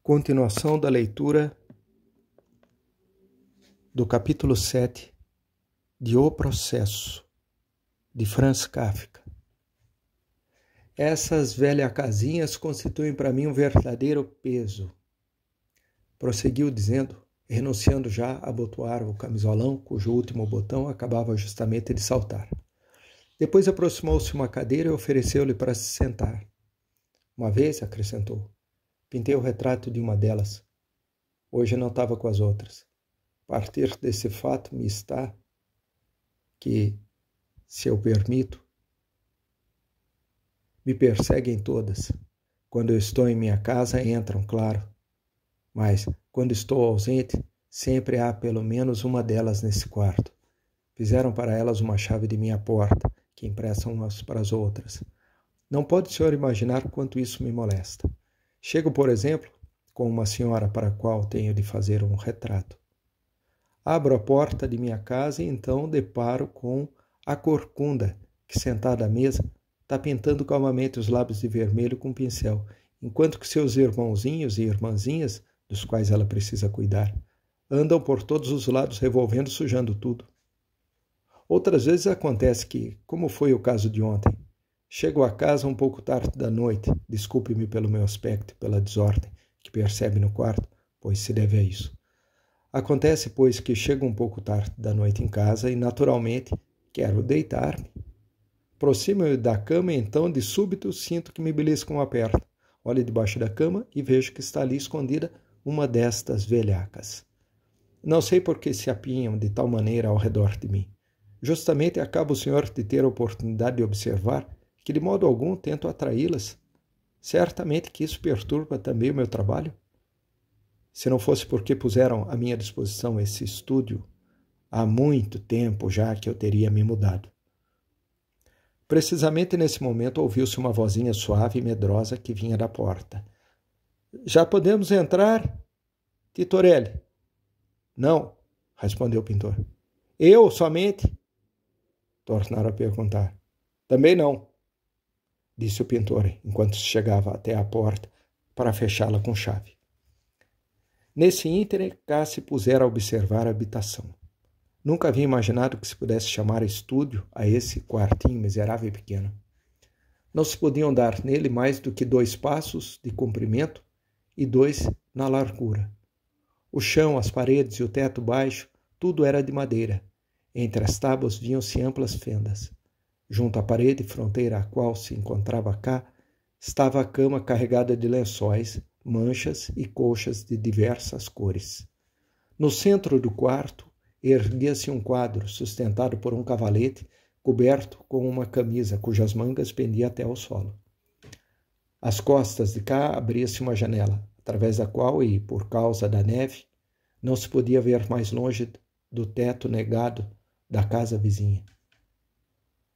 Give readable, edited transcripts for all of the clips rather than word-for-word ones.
Continuação da leitura do capítulo 7 de O Processo, de Franz Kafka. Essas velhas casinhas constituem para mim um verdadeiro peso, prosseguiu dizendo, renunciando já a abotoar o camisolão, cujo último botão acabava justamente de saltar. Depois aproximou-se uma cadeira e ofereceu-lhe para se sentar. Uma vez, acrescentou, pintei o retrato de uma delas. Hoje não estava com as outras. A partir desse fato me está que, se eu permito, me perseguem todas. Quando eu estou em minha casa, entram, claro. Mas, quando estou ausente, sempre há pelo menos uma delas nesse quarto. Fizeram para elas uma chave de minha porta, que emprestam umas para as outras. Não pode o senhor imaginar quanto isso me molesta. Chego, por exemplo, com uma senhora para a qual tenho de fazer um retrato. Abro a porta de minha casa e então deparo com a corcunda, que sentada à mesa, está pintando calmamente os lábios de vermelho com um pincel, enquanto que seus irmãozinhos e irmãzinhas, dos quais ela precisa cuidar, andam por todos os lados revolvendo, sujando tudo. Outras vezes acontece que, como foi o caso de ontem, chego a casa um pouco tarde da noite, desculpe-me pelo meu aspecto e pela desordem que percebe no quarto, pois se deve a isso. Acontece, pois, que chego um pouco tarde da noite em casa e, naturalmente, quero deitar-me. Aproximo-me da cama e então, de súbito, sinto que me beliscam uma perna. Olho debaixo da cama e vejo que está ali escondida uma destas velhacas. Não sei por que se apinham de tal maneira ao redor de mim. Justamente acaba o senhor de ter a oportunidade de observar que de modo algum tento atraí-las. Certamente que isso perturba também o meu trabalho. Se não fosse porque puseram à minha disposição esse estúdio, há muito tempo já que eu teria me mudado. Precisamente nesse momento ouviu-se uma vozinha suave e medrosa que vinha da porta. — Já podemos entrar, Titorelli? — Não, respondeu o pintor. — Eu somente? Tornaram a perguntar. — Também não, disse o pintor, enquanto chegava até a porta para fechá-la com chave. Nesse ínterim, cá se pusera a observar a habitação. Nunca havia imaginado que se pudesse chamar estúdio a esse quartinho miserável e pequeno. Não se podiam dar nele mais do que 2 passos de comprimento e 2 na largura. O chão, as paredes e o teto baixo, tudo era de madeira. Entre as tábuas viam-se amplas fendas. Junto à parede, fronteira à qual se encontrava cá, estava a cama carregada de lençóis, manchas e colchas de diversas cores. No centro do quarto, erguia-se um quadro sustentado por um cavalete coberto com uma camisa cujas mangas pendiam até ao solo. Às costas de cá abria-se uma janela, através da qual, e por causa da neve, não se podia ver mais longe do teto negado da casa vizinha.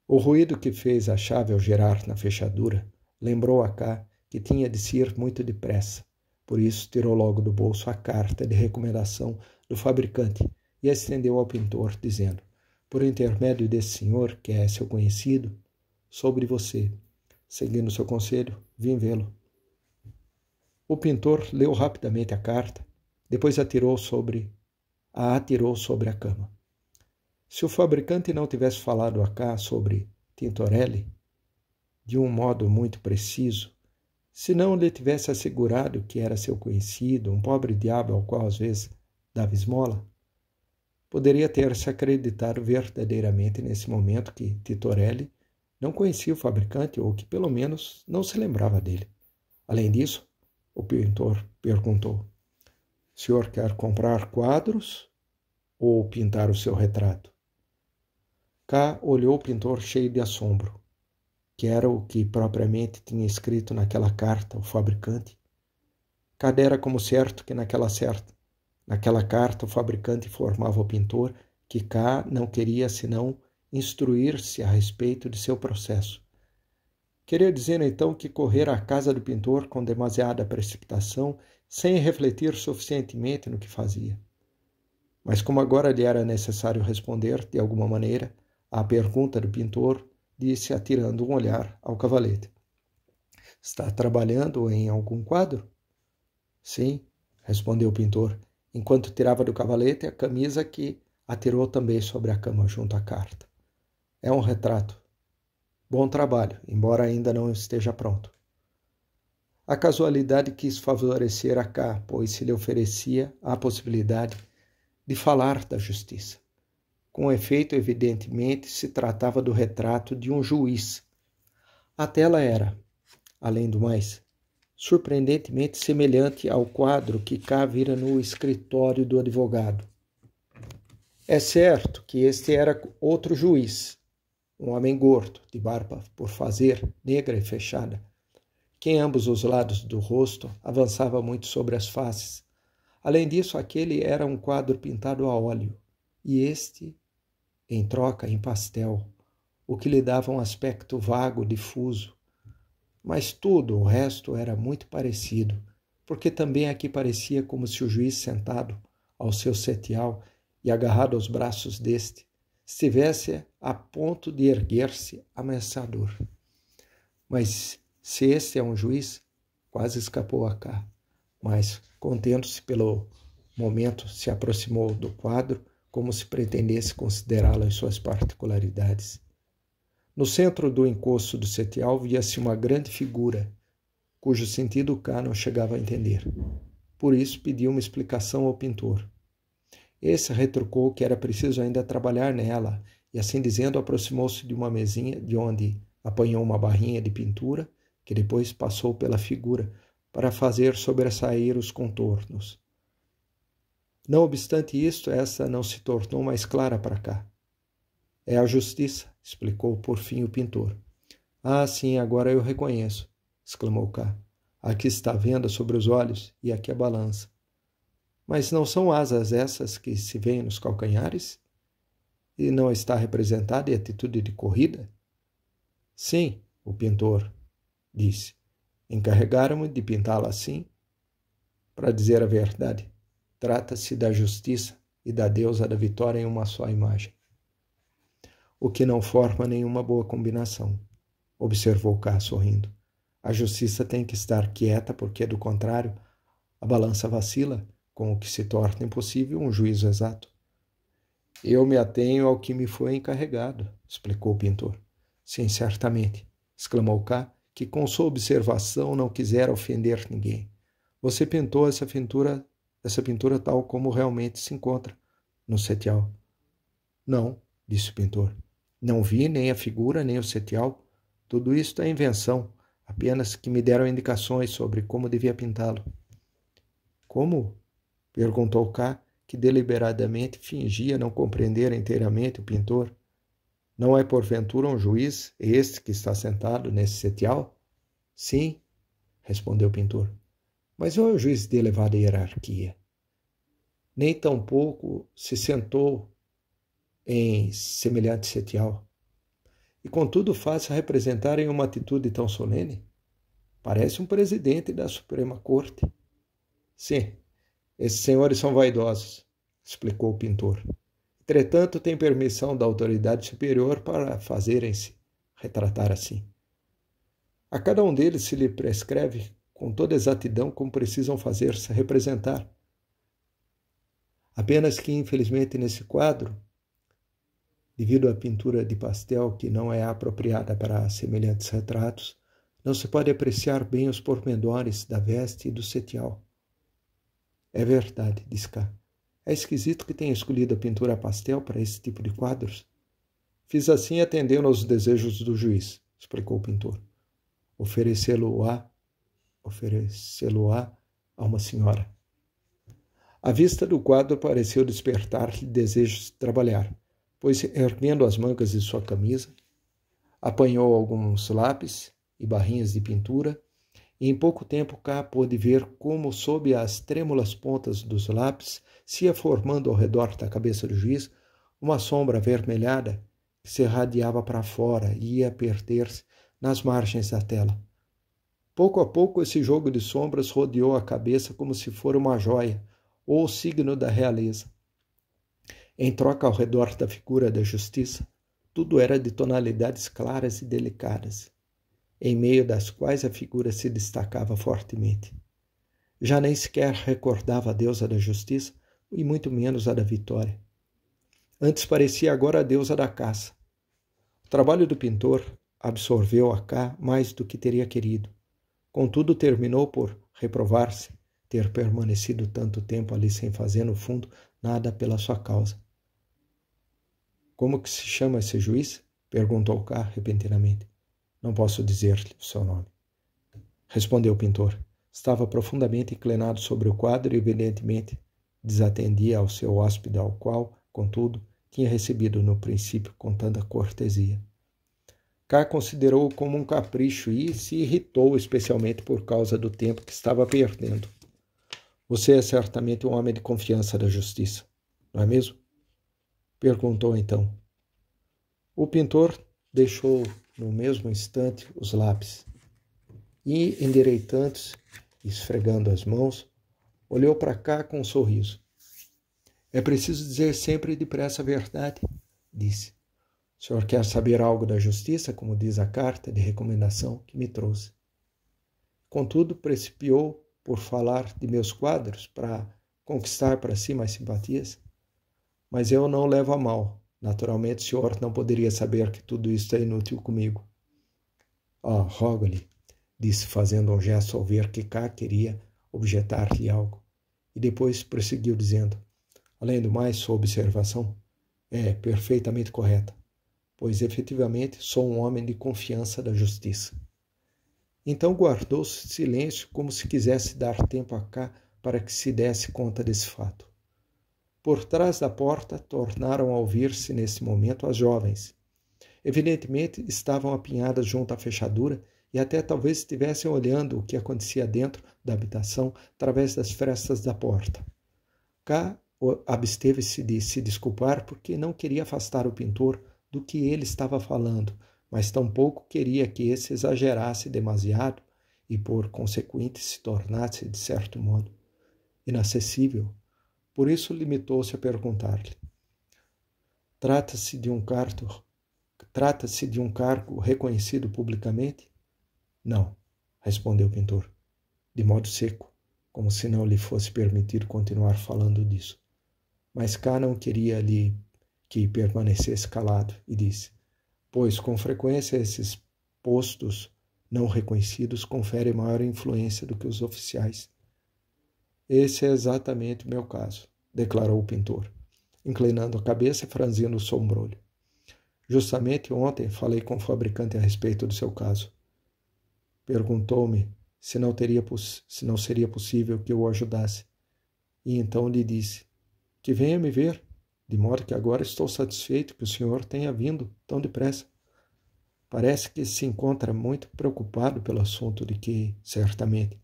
O ruído que fez a chave ao girar na fechadura lembrou a cá que tinha de se ir muito depressa. Por isso tirou logo do bolso a carta de recomendação do fabricante e a estendeu ao pintor, dizendo: por intermédio desse senhor, que é seu conhecido, sobre você. Seguindo seu conselho, vim vê-lo. O pintor leu rapidamente a carta, depois a atirou sobre a cama. Se o fabricante não tivesse falado a cá sobre Tintorelli, de um modo muito preciso, se não lhe tivesse assegurado que era seu conhecido, um pobre diabo ao qual às vezes dava esmola, poderia ter-se acreditado verdadeiramente nesse momento que Tintorelli não conhecia o fabricante ou que pelo menos não se lembrava dele. Além disso, o pintor perguntou: o senhor quer comprar quadros ou pintar o seu retrato? Cá olhou o pintor cheio de assombro. Que era o que propriamente tinha escrito naquela carta o fabricante? Cá dera como certo que naquela carta o fabricante informava ao pintor que cá não queria senão instruir-se a respeito de seu processo. Queria dizer então que correra à casa do pintor com demasiada precipitação, sem refletir suficientemente no que fazia. Mas como agora lhe era necessário responder, de alguma maneira, à pergunta do pintor, disse, atirando um olhar ao cavalete: Está trabalhando em algum quadro? Sim, respondeu o pintor, enquanto tirava do cavalete a camisa que atirou também sobre a cama junto à carta. É um retrato. Bom trabalho, embora ainda não esteja pronto. A casualidade quis favorecer a K, pois se lhe oferecia a possibilidade de falar da justiça. Com efeito, evidentemente, se tratava do retrato de um juiz. A tela era, além do mais, surpreendentemente semelhante ao quadro que K vira no escritório do advogado. É certo que este era outro juiz, um homem gordo, de barba por fazer, negra e fechada, que em ambos os lados do rosto avançava muito sobre as faces. Além disso, aquele era um quadro pintado a óleo, e este, em troca, em pastel, o que lhe dava um aspecto vago, difuso. Mas tudo o resto era muito parecido, porque também aqui parecia como se o juiz sentado ao seu setial e agarrado aos braços deste, estivesse a ponto de erguer-se ameaçador. Mas se este é um juiz, quase escapou a K, mas, contendo-se pelo momento, se aproximou do quadro como se pretendesse considerá-lo em suas particularidades. No centro do encosto do setial via-se uma grande figura, cujo sentido K não chegava a entender. Por isso pediu uma explicação ao pintor. Esse retrucou que era preciso ainda trabalhar nela, e assim dizendo aproximou-se de uma mesinha de onde apanhou uma barrinha de pintura, que depois passou pela figura, para fazer sobressair os contornos. Não obstante isto, essa não se tornou mais clara para K. É a justiça, explicou por fim o pintor. Ah, sim, agora eu reconheço, exclamou K. Aqui está a venda sobre os olhos e aqui a balança. Mas não são asas essas que se veem nos calcanhares? E não está representada em atitude de corrida? Sim, o pintor disse. Encarregaram-me de pintá-la assim. Para dizer a verdade, trata-se da justiça e da deusa da vitória em uma só imagem. O que não forma nenhuma boa combinação, observou K sorrindo. A justiça tem que estar quieta, porque, do contrário, a balança vacila, com o que se torna impossível um juízo exato. Eu me atenho ao que me foi encarregado, explicou o pintor. Sim, certamente, exclamou K, que com sua observação não quisera ofender ninguém. Você pintou essa pintura tal como realmente se encontra no setial. Não, disse o pintor. Não vi nem a figura, nem o setial. Tudo isto é invenção, apenas que me deram indicações sobre como devia pintá-lo. Como? Perguntou K, que deliberadamente fingia não compreender inteiramente o pintor. Não é porventura um juiz este que está sentado nesse setial? Sim, respondeu o pintor. Mas não é um juiz de elevada hierarquia. Nem tampouco se sentou em semelhante setial. E contudo faz-se representar em uma atitude tão solene? Parece um presidente da Suprema Corte. Sim, esses senhores são vaidosos, explicou o pintor. Entretanto, tem permissão da autoridade superior para fazerem-se retratar assim. A cada um deles se lhe prescreve com toda exatidão como precisam fazer-se representar. Apenas que, infelizmente, nesse quadro, devido à pintura de pastel que não é apropriada para semelhantes retratos, não se pode apreciar bem os pormenores da veste e do setial. É verdade, disse K. É esquisito que tenha escolhido a pintura a pastel para esse tipo de quadros. Fiz assim atendendo aos desejos do juiz, explicou o pintor. Oferecê-lo-á a uma senhora. A vista do quadro pareceu despertar-lhe desejos de trabalhar, pois, erguendo as mangas de sua camisa, apanhou alguns lápis e barrinhas de pintura, e em pouco tempo K pôde ver como, sob as trêmulas pontas dos lápis, se ia formando ao redor da cabeça do juiz uma sombra avermelhada que se irradiava para fora e ia perder-se nas margens da tela. Pouco a pouco, esse jogo de sombras rodeou a cabeça como se fora uma joia ou o signo da realeza. Em troca, ao redor da figura da justiça, tudo era de tonalidades claras e delicadas, em meio das quais a figura se destacava fortemente. Já nem sequer recordava a deusa da justiça e muito menos a da vitória. Antes parecia agora a deusa da caça. O trabalho do pintor absorveu a Cá mais do que teria querido. Contudo, terminou por reprovar-se ter permanecido tanto tempo ali sem fazer, no fundo, nada pela sua causa. Como que se chama esse juiz? Perguntou Cá repentinamente. Não posso dizer-lhe o seu nome. Respondeu o pintor. Estava profundamente inclinado sobre o quadro e, evidentemente, desatendia ao seu hóspede, ao qual, contudo, tinha recebido no princípio com tanta cortesia. Cá considerou-o como um capricho e se irritou especialmente por causa do tempo que estava perdendo. Você é certamente um homem de confiança da justiça, não é mesmo? Perguntou então. O pintor deixou no mesmo instante os lápis e, endireitando-se, esfregando as mãos, olhou para Cá com um sorriso. É preciso dizer sempre depressa a verdade, disse. O senhor quer saber algo da justiça, como diz a carta de recomendação que me trouxe. Contudo, principiou por falar de meus quadros para conquistar para si mais simpatias. Mas eu não levo a mal. Naturalmente, o senhor não poderia saber que tudo isso é inútil comigo. Rogo-lhe, disse, fazendo um gesto ao ver que Cá queria objetar-lhe algo. E depois prosseguiu dizendo, além do mais, sua observação é perfeitamente correta, pois efetivamente sou um homem de confiança da justiça. Então guardou silêncio como se quisesse dar tempo a Cá para que se desse conta desse fato. Por trás da porta tornaram a ouvir-se nesse momento as jovens. Evidentemente estavam apinhadas junto à fechadura e até talvez estivessem olhando o que acontecia dentro da habitação através das frestas da porta. Cá absteve-se de se desculpar porque não queria afastar o pintor do que ele estava falando, mas tampouco queria que esse exagerasse demasiado e, por consequente, se tornasse, de certo modo, inacessível. Por isso limitou-se a perguntar-lhe. Trata-se de um cargo reconhecido publicamente? Não, respondeu o pintor, de modo seco, como se não lhe fosse permitido continuar falando disso. Mas Cá não queria que permanecesse calado e disse, pois com frequência esses postos não reconhecidos conferem maior influência do que os oficiais. Esse é exatamente o meu caso, declarou o pintor, inclinando a cabeça e franzindo o sombrolho. Justamente ontem falei com o fabricante a respeito do seu caso. Perguntou-me se não seria possível que eu o ajudasse. E então lhe disse que venha me ver, de modo que agora estou satisfeito que o senhor tenha vindo tão depressa. Parece que se encontra muito preocupado pelo assunto de que, certamente,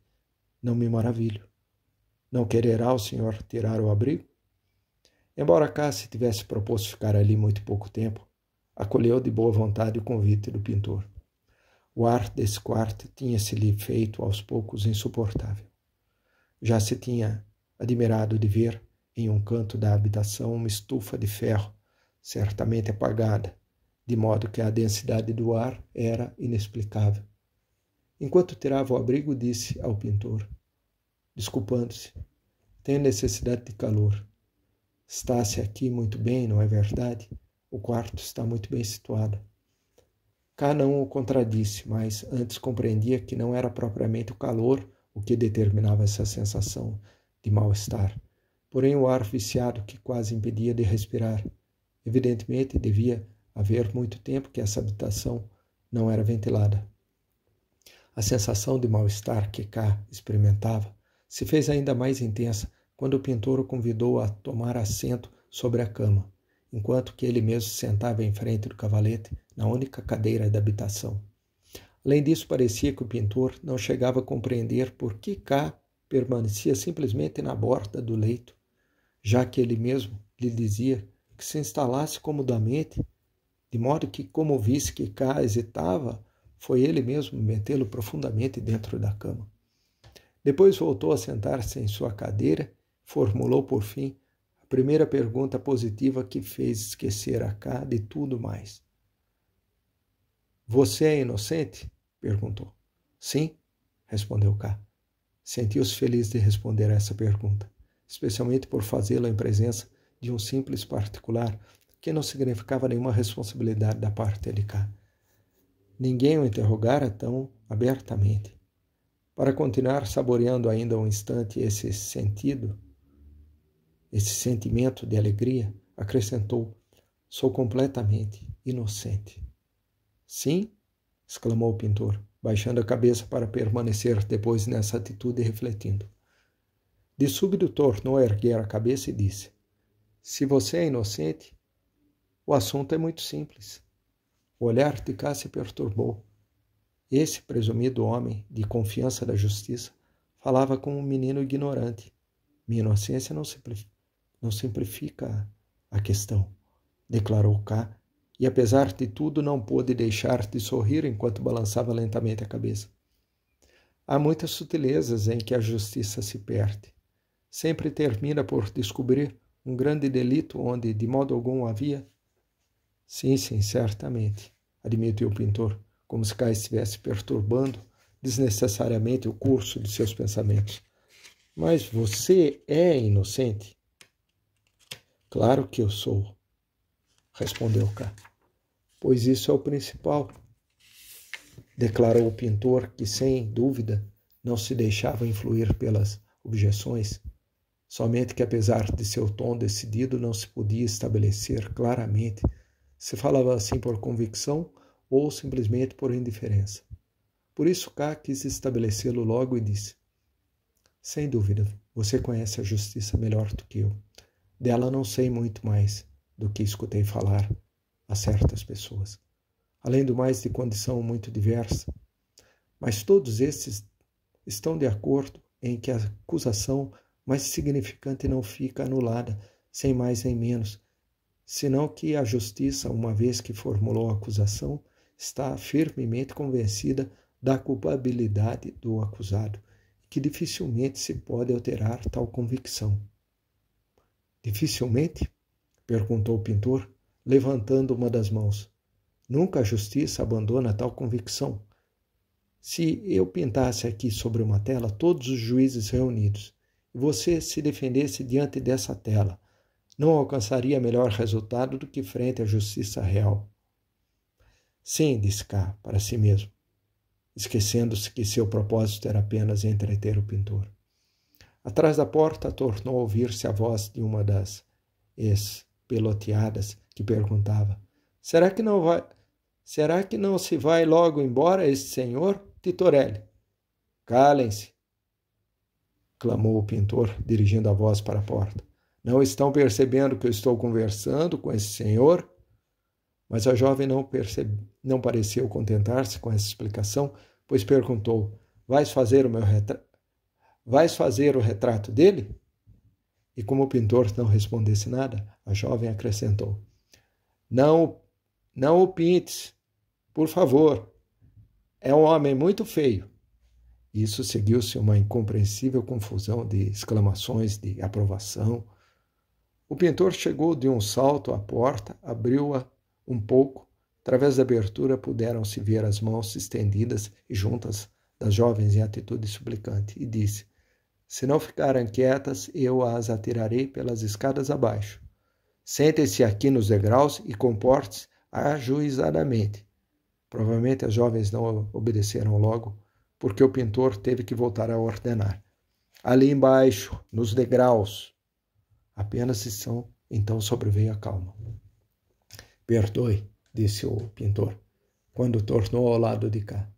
não me maravilho. Não quererá o senhor tirar o abrigo? Embora Cá se tivesse proposto ficar ali muito pouco tempo, acolheu de boa vontade o convite do pintor. O ar desse quarto tinha-se-lhe feito aos poucos insuportável. Já se tinha admirado de ver em um canto da habitação uma estufa de ferro, certamente apagada, de modo que a densidade do ar era inexplicável. Enquanto tirava o abrigo, disse ao pintor, desculpando-se, tenho necessidade de calor. Está-se aqui muito bem, não é verdade? O quarto está muito bem situado. Cá não o contradisse, mas antes compreendia que não era propriamente o calor o que determinava essa sensação de mal-estar, porém o ar viciado que quase impedia de respirar. Evidentemente, devia haver muito tempo que essa habitação não era ventilada. A sensação de mal-estar que Cá experimentava se fez ainda mais intensa quando o pintor o convidou a tomar assento sobre a cama, enquanto que ele mesmo se sentava em frente do cavalete, na única cadeira da habitação. Além disso, parecia que o pintor não chegava a compreender por que Cá permanecia simplesmente na borda do leito, já que ele mesmo lhe dizia que se instalasse comodamente, de modo que, como visse que Cá hesitava, foi ele mesmo metê-lo profundamente dentro da cama. Depois voltou a sentar-se em sua cadeira, formulou, por fim, a primeira pergunta positiva que fez esquecer a Cá de tudo mais. Você é inocente? Perguntou. Sim, respondeu Cá. Sentiu-se feliz de responder a essa pergunta, especialmente por fazê-la em presença de um simples particular que não significava nenhuma responsabilidade da parte de cá. Ninguém o interrogara tão abertamente. Para continuar saboreando ainda um instante esse sentimento de alegria, acrescentou: sou completamente inocente. Sim? Exclamou o pintor, baixando a cabeça para permanecer depois nessa atitude refletindo. De súbito tornou a erguer a cabeça e disse: se você é inocente, o assunto é muito simples. O olhar de cá se perturbou. Esse presumido homem de confiança da justiça falava como um menino ignorante. Minha inocência não simplifica a questão, declarou K, e apesar de tudo não pôde deixar de sorrir enquanto balançava lentamente a cabeça. Há muitas sutilezas em que a justiça se perde. Sempre termina por descobrir um grande delito onde de modo algum havia. Sim, certamente, admitiu o pintor, como se K estivesse perturbando desnecessariamente o curso de seus pensamentos. Mas você é inocente? Claro que eu sou, respondeu K. Pois isso é o principal, declarou o pintor, que sem dúvida não se deixava influir pelas objeções, somente que apesar de seu tom decidido não se podia estabelecer claramente se falava assim por convicção ou simplesmente por indiferença. Por isso K quis estabelecê-lo logo e disse: sem dúvida, você conhece a justiça melhor do que eu. Dela não sei muito mais do que escutei falar a certas pessoas, além do mais de condição muito diversa. Mas todos estes estão de acordo em que a acusação mais significante não fica anulada, sem mais nem menos, senão que a justiça, uma vez que formulou a acusação, está firmemente convencida da culpabilidade do acusado, e que dificilmente se pode alterar tal convicção. Dificilmente? Perguntou o pintor, levantando uma das mãos. Nunca a justiça abandona tal convicção. Se eu pintasse aqui sobre uma tela todos os juízes reunidos, e você se defendesse diante dessa tela, não alcançaria melhor resultado do que frente à justiça real. Sim, disse K para si mesmo, esquecendo-se que seu propósito era apenas entreter o pintor. Atrás da porta tornou a ouvir-se a voz de uma das ex-peloteadas que perguntava: Será que não se vai logo embora este senhor, Titorelli? Calem-se, clamou o pintor, dirigindo a voz para a porta. Não estão percebendo que eu estou conversando com esse senhor? Mas a jovem não pareceu contentar-se com essa explicação, pois perguntou: Vais fazer o retrato dele? E como o pintor não respondesse nada, a jovem acrescentou: Não o pintes, por favor. É um homem muito feio. Isso seguiu-se uma incompreensível confusão de exclamações de aprovação. O pintor chegou de um salto à porta, abriu-a um pouco. Através da abertura puderam-se ver as mãos estendidas e juntas das jovens em atitude suplicante, e disse: Se não ficarem quietas, eu as atirarei pelas escadas abaixo. Sentem-se aqui nos degraus e comportem-se ajuizadamente. Provavelmente as jovens não obedeceram logo, porque o pintor teve que voltar a ordenar: Ali embaixo, nos degraus. Apenas então sobreveio a calma. Perdoe, disse o pintor, quando tornou ao lado de cá.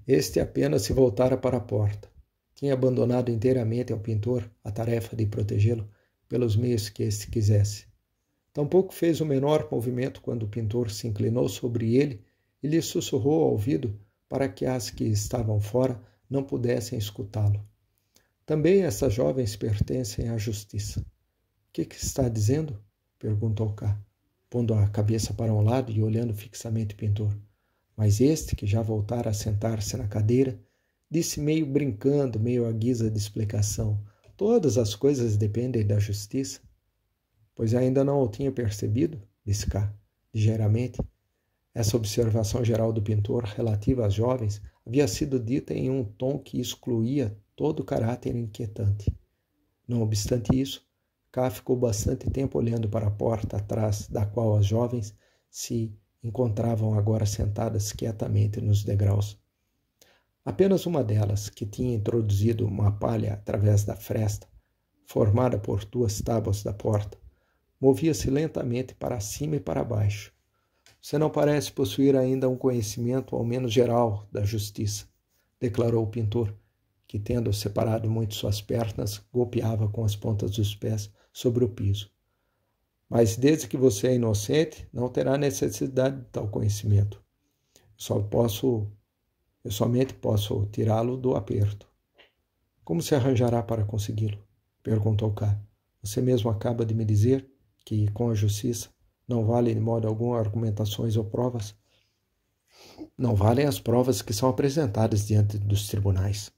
Este apenas se voltara para a porta. Tinha abandonado inteiramente ao pintor a tarefa de protegê-lo pelos meios que este quisesse. Tampouco fez o menor movimento quando o pintor se inclinou sobre ele e lhe sussurrou ao ouvido para que as que estavam fora não pudessem escutá-lo. Também essas jovens pertencem à justiça. O que está dizendo? Perguntou K, pondo a cabeça para um lado e olhando fixamente o pintor. Mas este, que já voltara a sentar-se na cadeira, disse meio brincando, meio à guisa de explicação: Todas as coisas dependem da justiça. Pois ainda não o tinha percebido, disse K, ligeiramente. Essa observação geral do pintor relativa às jovens havia sido dita em um tom que excluía todo o caráter inquietante. Não obstante isso, K ficou bastante tempo olhando para a porta atrás da qual as jovens se encontravam agora sentadas quietamente nos degraus. Apenas uma delas, que tinha introduzido uma palha através da fresta, formada por 2 tábuas da porta, movia-se lentamente para cima e para baixo. Você não parece possuir ainda um conhecimento, ao menos geral, da justiça, declarou o pintor, que, tendo separado muito suas pernas, golpeava com as pontas dos pés sobre o piso. Mas desde que você é inocente, não terá necessidade de tal conhecimento. Eu somente posso tirá-lo do aperto. Como se arranjará para consegui-lo? Perguntou K. Você mesmo acaba de me dizer que, com a justiça, não vale de modo algum argumentações ou provas? Não valem as provas que são apresentadas diante dos tribunais,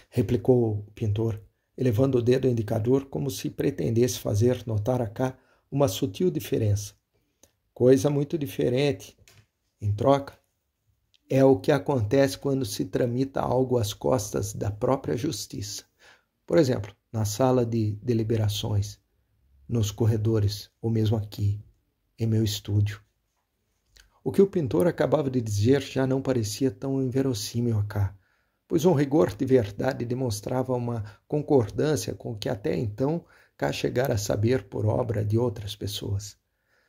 replicou o pintor, elevando o dedo indicador como se pretendesse fazer notar a K uma sutil diferença. Coisa muito diferente, em troca, é o que acontece quando se tramita algo às costas da própria justiça. Por exemplo, na sala de deliberações, nos corredores, ou mesmo aqui, em meu estúdio. O que o pintor acabava de dizer já não parecia tão inverossímil a K, pois um rigor de verdade demonstrava uma concordância com o que até então K chegara a saber por obra de outras pessoas.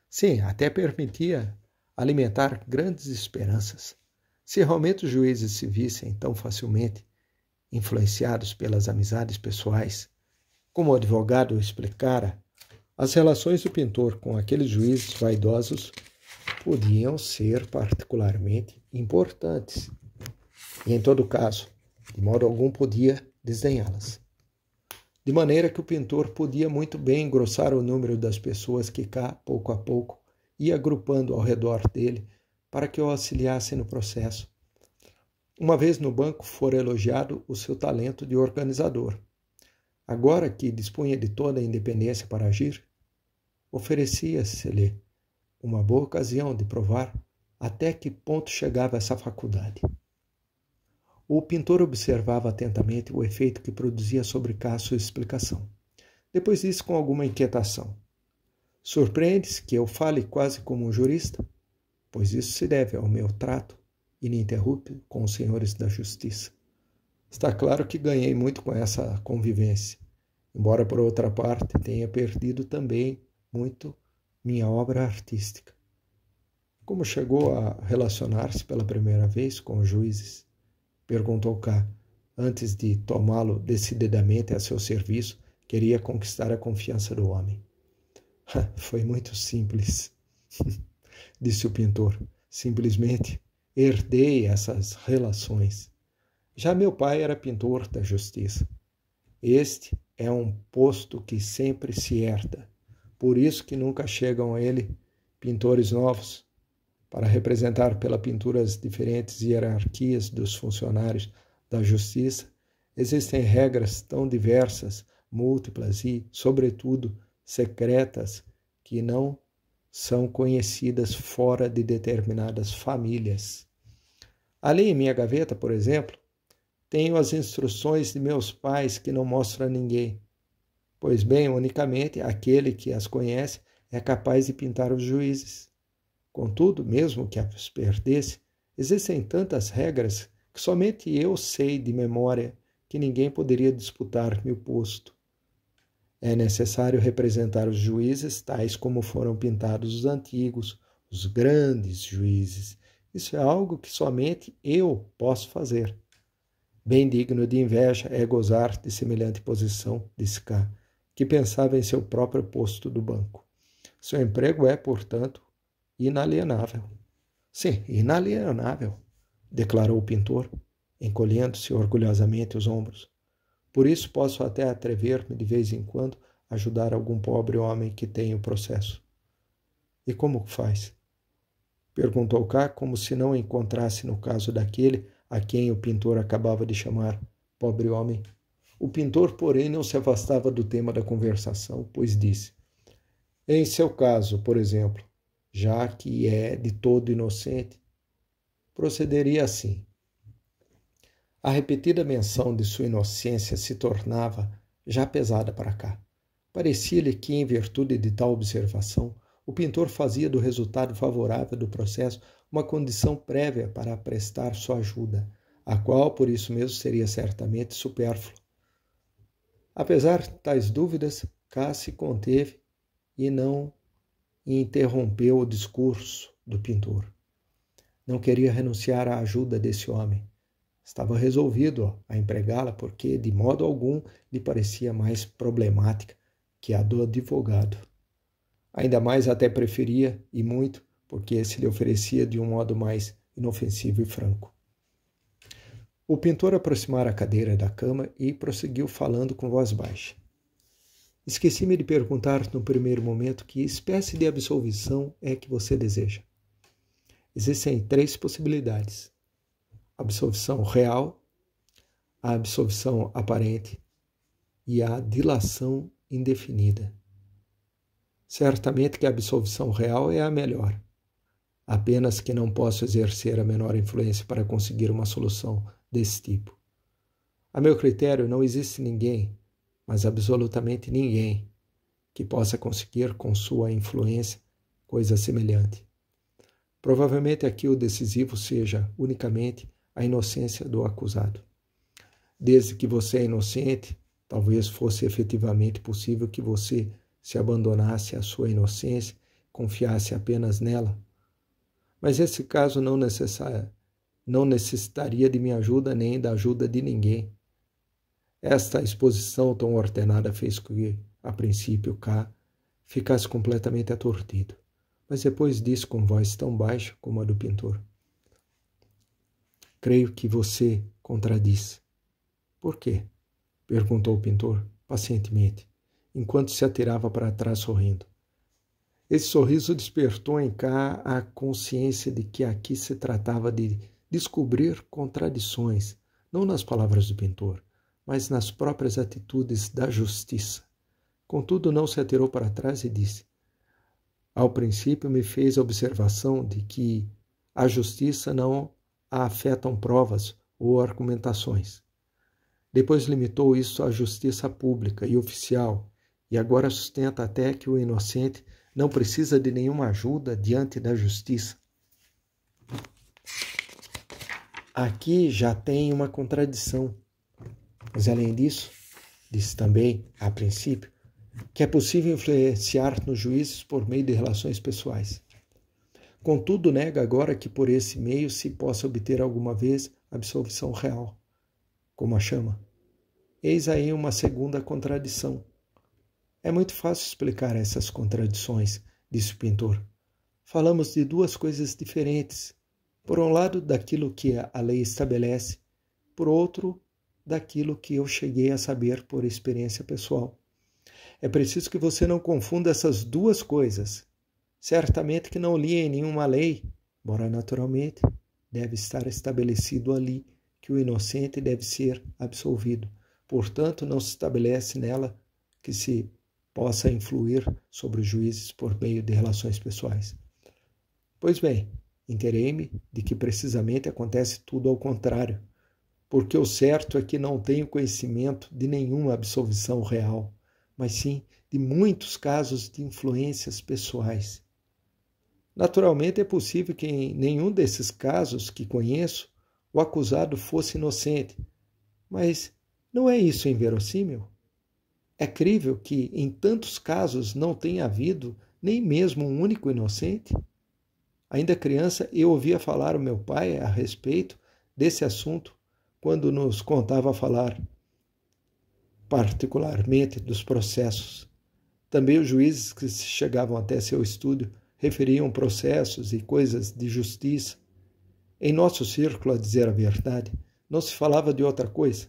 Sim, até permitia alimentar grandes esperanças. Se realmente os juízes se vissem tão facilmente influenciados pelas amizades pessoais, como o advogado explicara, as relações do pintor com aqueles juízes vaidosos podiam ser particularmente importantes. E, em todo caso, de modo algum podia desdenhá-las. De maneira que o pintor podia muito bem engrossar o número das pessoas que K, pouco a pouco, ia agrupando ao redor dele para que o auxiliassem no processo. Uma vez no banco fora elogiado o seu talento de organizador. Agora que dispunha de toda a independência para agir, oferecia-se-lhe uma boa ocasião de provar até que ponto chegava essa faculdade. O pintor observava atentamente o efeito que produzia sobre K sua explicação. Depois disse com alguma inquietação: surpreende-se que eu fale quase como um jurista? Pois isso se deve ao meu trato ininterrupto com os senhores da justiça. Está claro que ganhei muito com essa convivência, embora por outra parte tenha perdido também muito minha obra artística. Como chegou a relacionar-se pela primeira vez com os juízes? Perguntou K. Antes de tomá-lo decididamente a seu serviço, queria conquistar a confiança do homem. Foi muito simples, disse o pintor. Simplesmente herdei essas relações. Já meu pai era pintor da justiça. Este é um posto que sempre se herda. Por isso que nunca chegam a ele pintores novos, para representar pela pintura as diferentes hierarquias dos funcionários da justiça. Existem regras tão diversas, múltiplas e, sobretudo, secretas, que não são conhecidas fora de determinadas famílias. Ali em minha gaveta, por exemplo, tenho as instruções de meus pais que não mostro a ninguém. Pois bem, unicamente aquele que as conhece é capaz de pintar os juízes. Contudo, mesmo que as perdesse, existem tantas regras que somente eu sei de memória que ninguém poderia disputar-me o posto. É necessário representar os juízes tais como foram pintados os antigos, os grandes juízes. Isso é algo que somente eu posso fazer. Bem digno de inveja é gozar de semelhante posição, disse K, que pensava em seu próprio posto do banco. Seu emprego é, portanto, inalienável. Sim, inalienável, declarou o pintor, encolhendo-se orgulhosamente os ombros. Por isso posso até atrever-me de vez em quando a ajudar algum pobre homem que tem o processo. E como faz? Perguntou K, como se não encontrasse no caso daquele a quem o pintor acabava de chamar pobre homem. O pintor, porém, não se afastava do tema da conversação, pois disse: em seu caso, por exemplo, já que é de todo inocente, procederia assim. A repetida menção de sua inocência se tornava já pesada para cá. Parecia-lhe que, em virtude de tal observação, o pintor fazia do resultado favorável do processo uma condição prévia para prestar sua ajuda, a qual, por isso mesmo, seria certamente supérflua. Apesar de tais dúvidas, K se conteve e não interrompeu o discurso do pintor. Não queria renunciar à ajuda desse homem. Estava resolvido a empregá-la porque, de modo algum, lhe parecia mais problemática que a do advogado. Ainda mais até preferia, e muito, porque se lhe oferecia de um modo mais inofensivo e franco. O pintor aproximara a cadeira da cama e prosseguiu falando com voz baixa. Esqueci-me de perguntar no primeiro momento que espécie de absolvição é que você deseja. Existem 3 possibilidades: a absolvição real, a absolvição aparente e a dilação indefinida. Certamente que a absolvição real é a melhor, apenas que não posso exercer a menor influência para conseguir uma solução desse tipo. A meu critério, não existe ninguém, mas absolutamente ninguém, que possa conseguir com sua influência coisa semelhante. Provavelmente aqui o decisivo seja unicamente a inocência do acusado. Desde que você é inocente, talvez fosse efetivamente possível que você se abandonasse à sua inocência, confiasse apenas nela. Mas esse caso não necessitaria de minha ajuda nem da ajuda de ninguém. Esta exposição tão ordenada fez com que, a princípio, K ficasse completamente aturdido, mas depois disse com voz tão baixa como a do pintor: Creio que você contradiz. Por quê? Perguntou o pintor, pacientemente, enquanto se atirava para trás sorrindo. Esse sorriso despertou em K a consciência de que aqui se tratava de descobrir contradições, não nas palavras do pintor, mas nas próprias atitudes da justiça. Contudo, não se atirou para trás e disse: Ao princípio me fez a observação de que a justiça não a afetam provas ou argumentações. Depois limitou isso à justiça pública e oficial, e agora sustenta até que o inocente não precisa de nenhuma ajuda diante da justiça. Aqui já tem uma contradição. Mas além disso, disse também, a princípio, que é possível influenciar nos juízes por meio de relações pessoais. Contudo, nega agora que por esse meio se possa obter alguma vez absolvição real, como a chama. Eis aí uma segunda contradição. É muito fácil explicar essas contradições, disse o pintor. Falamos de 2 coisas diferentes. Por um lado, daquilo que a lei estabelece, por outro, daquilo que eu cheguei a saber por experiência pessoal. É preciso que você não confunda essas 2 coisas. Certamente que não li em nenhuma lei, embora naturalmente deve estar estabelecido ali que o inocente deve ser absolvido. Portanto, não se estabelece nela que se possa influir sobre os juízes por meio de relações pessoais. Pois bem, inteirei-me de que precisamente acontece tudo ao contrário, porque o certo é que não tenho conhecimento de nenhuma absolvição real, mas sim de muitos casos de influências pessoais. Naturalmente é possível que em nenhum desses casos que conheço o acusado fosse inocente, mas não é isso inverossímil? É crível que em tantos casos não tenha havido nem mesmo um único inocente? Ainda criança, eu ouvia falar o meu pai a respeito desse assunto quando nos contava falar particularmente dos processos. Também os juízes que chegavam até seu estúdio referiam processos e coisas de justiça. Em nosso círculo, a dizer a verdade, não se falava de outra coisa.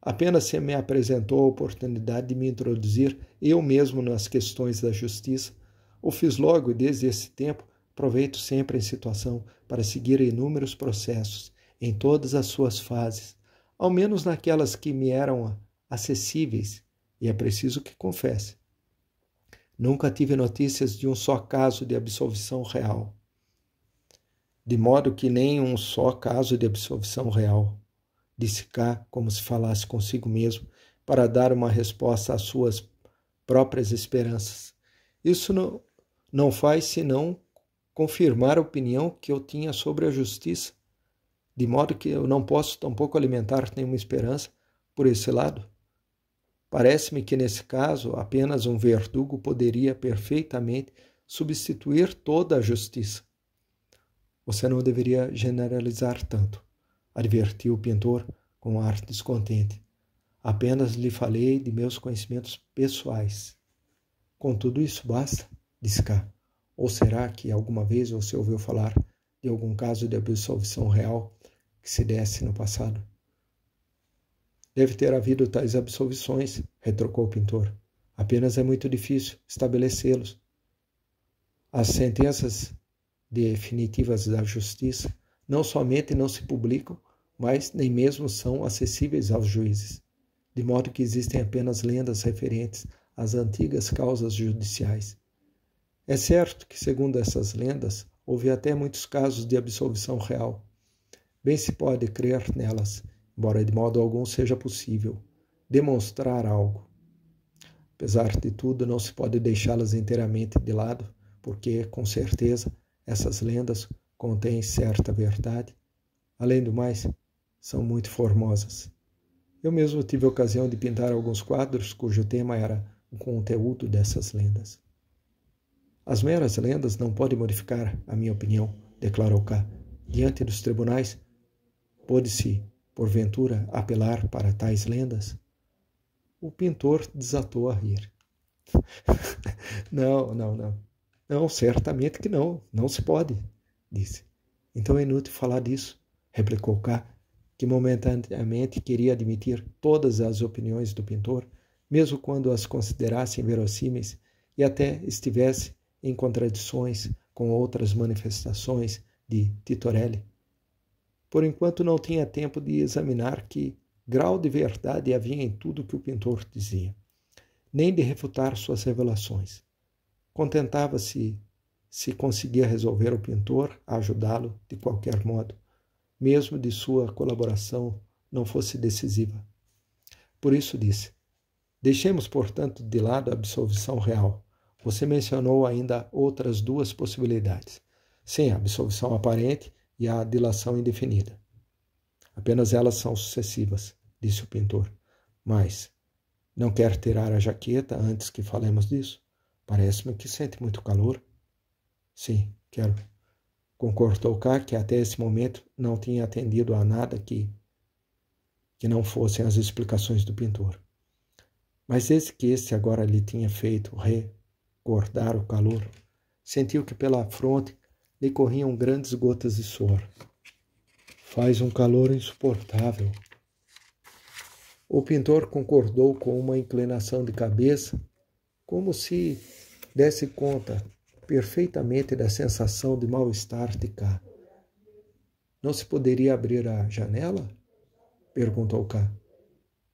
Apenas se me apresentou a oportunidade de me introduzir eu mesmo nas questões da justiça. O fiz logo e desde esse tempo aproveito sempre em situação para seguir inúmeros processos, em todas as suas fases, ao menos naquelas que me eram acessíveis, e é preciso que confesse. Nunca tive notícias de um só caso de absolvição real. De modo que nem um só caso de absolvição real. disse K, como se falasse consigo mesmo, para dar uma resposta às suas próprias esperanças. Isso não faz senão confirmar a opinião que eu tinha sobre a justiça, de modo que eu não posso tampouco alimentar nenhuma esperança por esse lado. Parece-me que, nesse caso, apenas um verdugo poderia perfeitamente substituir toda a justiça. Você não deveria generalizar tanto, advertiu o pintor com um ar descontente. Apenas lhe falei de meus conhecimentos pessoais. Contudo, isso basta, disse K. Ou será que alguma vez você ouviu falar de algum caso de absolvição real que se desse no passado? Deve ter havido tais absolvições, retrucou o pintor. Apenas é muito difícil estabelecê-los. As sentenças definitivas da justiça não somente não se publicam, mas nem mesmo são acessíveis aos juízes, de modo que existem apenas lendas referentes às antigas causas judiciais. É certo que, segundo essas lendas, houve até muitos casos de absolvição real. Bem se pode crer nelas, embora de modo algum seja possível demonstrar algo. Apesar de tudo, não se pode deixá-las inteiramente de lado, porque, com certeza, essas lendas contêm certa verdade. Além do mais, são muito formosas. Eu mesmo tive a ocasião de pintar alguns quadros cujo tema era o conteúdo dessas lendas. As meras lendas não podem modificar a minha opinião, declarou K. Diante dos tribunais, pôde-se, porventura, apelar para tais lendas? O pintor desatou a rir. Não, certamente que não. Não se pode, disse. Então é inútil falar disso, replicou K, que momentaneamente queria admitir todas as opiniões do pintor, mesmo quando as considerasse inverossímeis e até estivesse em contradições com outras manifestações de Titorelli. Por enquanto não tinha tempo de examinar que grau de verdade havia em tudo que o pintor dizia, nem de refutar suas revelações. Contentava-se se conseguia resolver o pintor a ajudá-lo de qualquer modo, mesmo de sua colaboração não fosse decisiva. Por isso disse, deixemos, portanto, de lado a absolvição real. Você mencionou ainda outras duas possibilidades. Sim, a absolvição aparente e a dilação indefinida. Apenas elas são sucessivas, disse o pintor. Mas não quer tirar a jaqueta antes que falemos disso? Parece-me que sente muito calor. Sim, quero. Concordou K, que até esse momento não tinha atendido a nada que não fossem as explicações do pintor. Mas desde que este agora lhe tinha feito recordar o calor, sentiu que pela fronte lhe corriam grandes gotas de suor. Faz um calor insuportável. O pintor concordou com uma inclinação de cabeça, como se desse conta perfeitamente da sensação de mal-estar de K. Não se poderia abrir a janela? Perguntou K.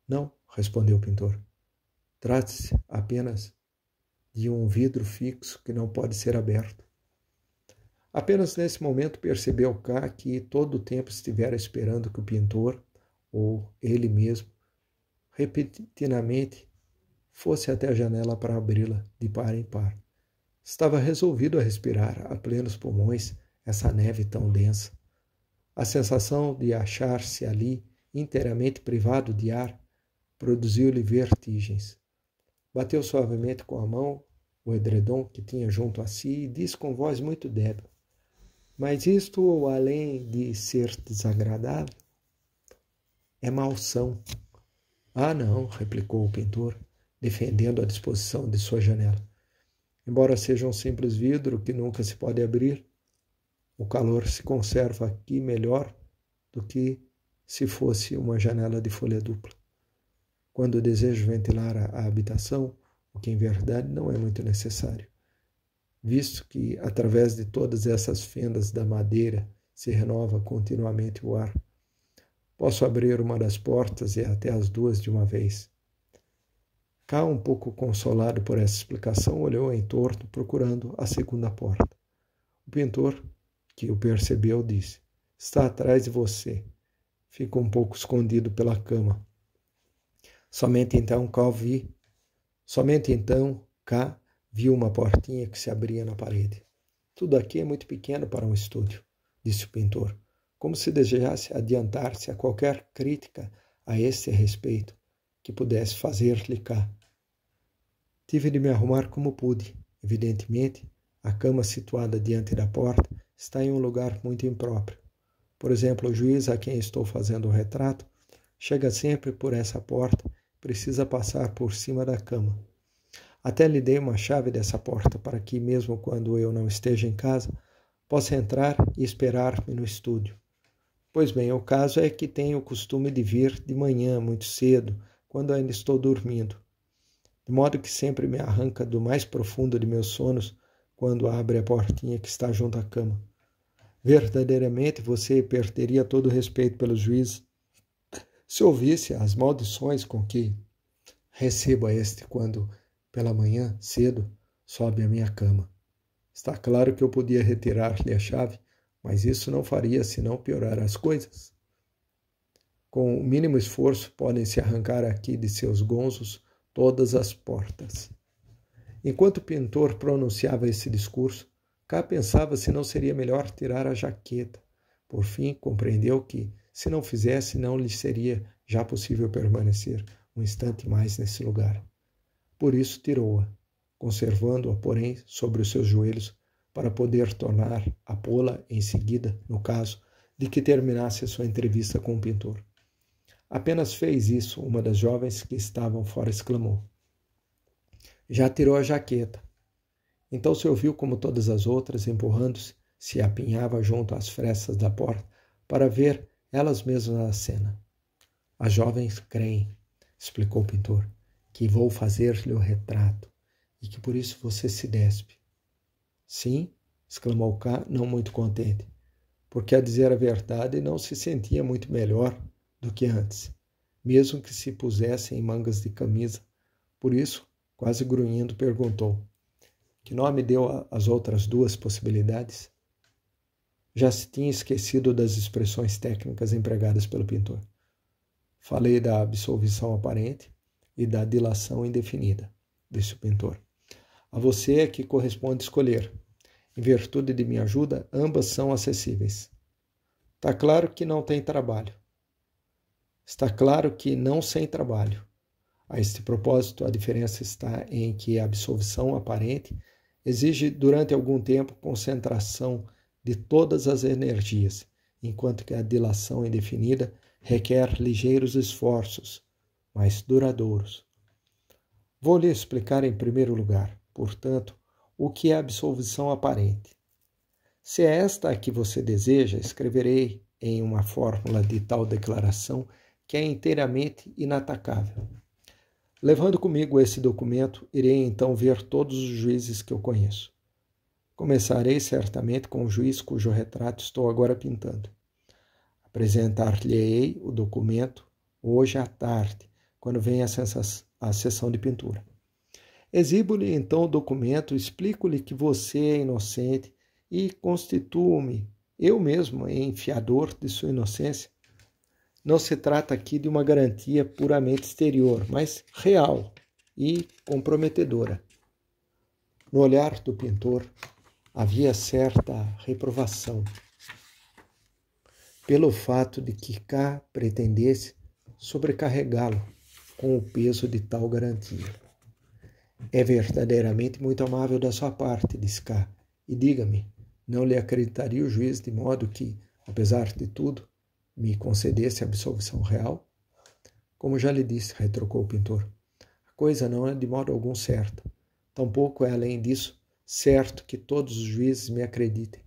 Não, respondeu o pintor. Trata-se apenas de um vidro fixo que não pode ser aberto. Apenas nesse momento percebeu K que todo o tempo estivera esperando que o pintor, ou ele mesmo, repentinamente fosse até a janela para abri-la de par em par. Estava resolvido a respirar a plenos pulmões essa neve tão densa. A sensação de achar-se ali inteiramente privado de ar produziu-lhe vertigens. Bateu suavemente com a mão o edredom que tinha junto a si e disse com voz muito débil, mas isto, além de ser desagradável, é malsão. Ah, não, replicou o pintor, defendendo a disposição de sua janela. Embora seja um simples vidro que nunca se pode abrir, o calor se conserva aqui melhor do que se fosse uma janela de folha dupla. Quando desejo ventilar a habitação, o que em verdade não é muito necessário, visto que através de todas essas fendas da madeira se renova continuamente o ar, posso abrir uma das portas e até as duas de uma vez. K, um pouco consolado por essa explicação, olhou em torno, procurando a segunda porta. O pintor, que o percebeu, disse, está atrás de você. ficou um pouco escondido pela cama. Somente então cá viu uma portinha que se abria na parede. Tudo aqui é muito pequeno para um estúdio, disse o pintor, como se desejasse adiantar-se a qualquer crítica a esse respeito que pudesse fazer-lhe cá. Tive de me arrumar como pude. Evidentemente, a cama situada diante da porta está em um lugar muito impróprio. Por exemplo, o juiz a quem estou fazendo o retrato chega sempre por essa porta, precisa passar por cima da cama. Até lhe dei uma chave dessa porta para que, mesmo quando eu não esteja em casa, possa entrar e esperar-me no estúdio. Pois bem, o caso é que tenho o costume de vir de manhã, muito cedo, quando ainda estou dormindo, de modo que sempre me arranca do mais profundo de meus sonos quando abre a portinha que está junto à cama. Verdadeiramente você perderia todo o respeito pelos juízes se ouvisse as maldições com que recebo a este quando, pela manhã, cedo, sobe à minha cama. Está claro que eu podia retirar-lhe a chave, mas isso não faria senão piorar as coisas. Com o mínimo esforço, podem se arrancar aqui de seus gonzos todas as portas. Enquanto o pintor pronunciava esse discurso, cá pensava se não seria melhor tirar a jaqueta. Por fim, compreendeu que, se não fizesse, não lhe seria já possível permanecer um instante mais nesse lugar. Por isso tirou-a, conservando-a, porém, sobre os seus joelhos, para poder tornar a pô-la em seguida, no caso de que terminasse a sua entrevista com o pintor. Apenas fez isso, uma das jovens que estavam fora exclamou. Já tirou a jaqueta. Então se ouviu como todas as outras, empurrando-se, se apinhava junto às frestas da porta para ver elas mesmas a cena. As jovens creem, explicou o pintor, que vou fazer-lhe o retrato e que por isso você se despe. Sim, exclamou K, não muito contente, porque a dizer a verdade não se sentia muito melhor do que antes, mesmo que se pusesse em mangas de camisa. Por isso, quase grunhindo, perguntou: que nome deu às outras duas possibilidades? Já se tinha esquecido das expressões técnicas empregadas pelo pintor. Falei da absolvição aparente e da dilação indefinida, disse o pintor. A você é que corresponde escolher. Em virtude de minha ajuda, ambas são acessíveis. Está claro que não tem trabalho. Está claro que não sem trabalho. A este propósito, a diferença está em que a absolvição aparente exige durante algum tempo concentração de todas as energias, enquanto que a dilação indefinida requer ligeiros esforços, mas duradouros. Vou lhe explicar em primeiro lugar, portanto, o que é a absolvição aparente. Se é esta a que você deseja, escreverei em uma fórmula de tal declaração que é inteiramente inatacável. Levando comigo esse documento, irei então ver todos os juízes que eu conheço. Começarei certamente com o juiz cujo retrato estou agora pintando. Apresentar-lhe-ei o documento hoje à tarde, quando vem a sessão de pintura. Exibo-lhe então o documento, explico-lhe que você é inocente e constituo-me, eu mesmo, em fiador de sua inocência. Não se trata aqui de uma garantia puramente exterior, mas real e comprometedora. No olhar do pintor havia certa reprovação pelo fato de que K pretendesse sobrecarregá-lo com o peso de tal garantia. É verdadeiramente muito amável da sua parte, disse K, e diga-me, não lhe acreditaria o juiz de modo que, apesar de tudo, me concedesse a absolvição real? Como já lhe disse, retrucou o pintor, a coisa não é de modo algum certa. Tampouco é, além disso, certo que todos os juízes me acreditem.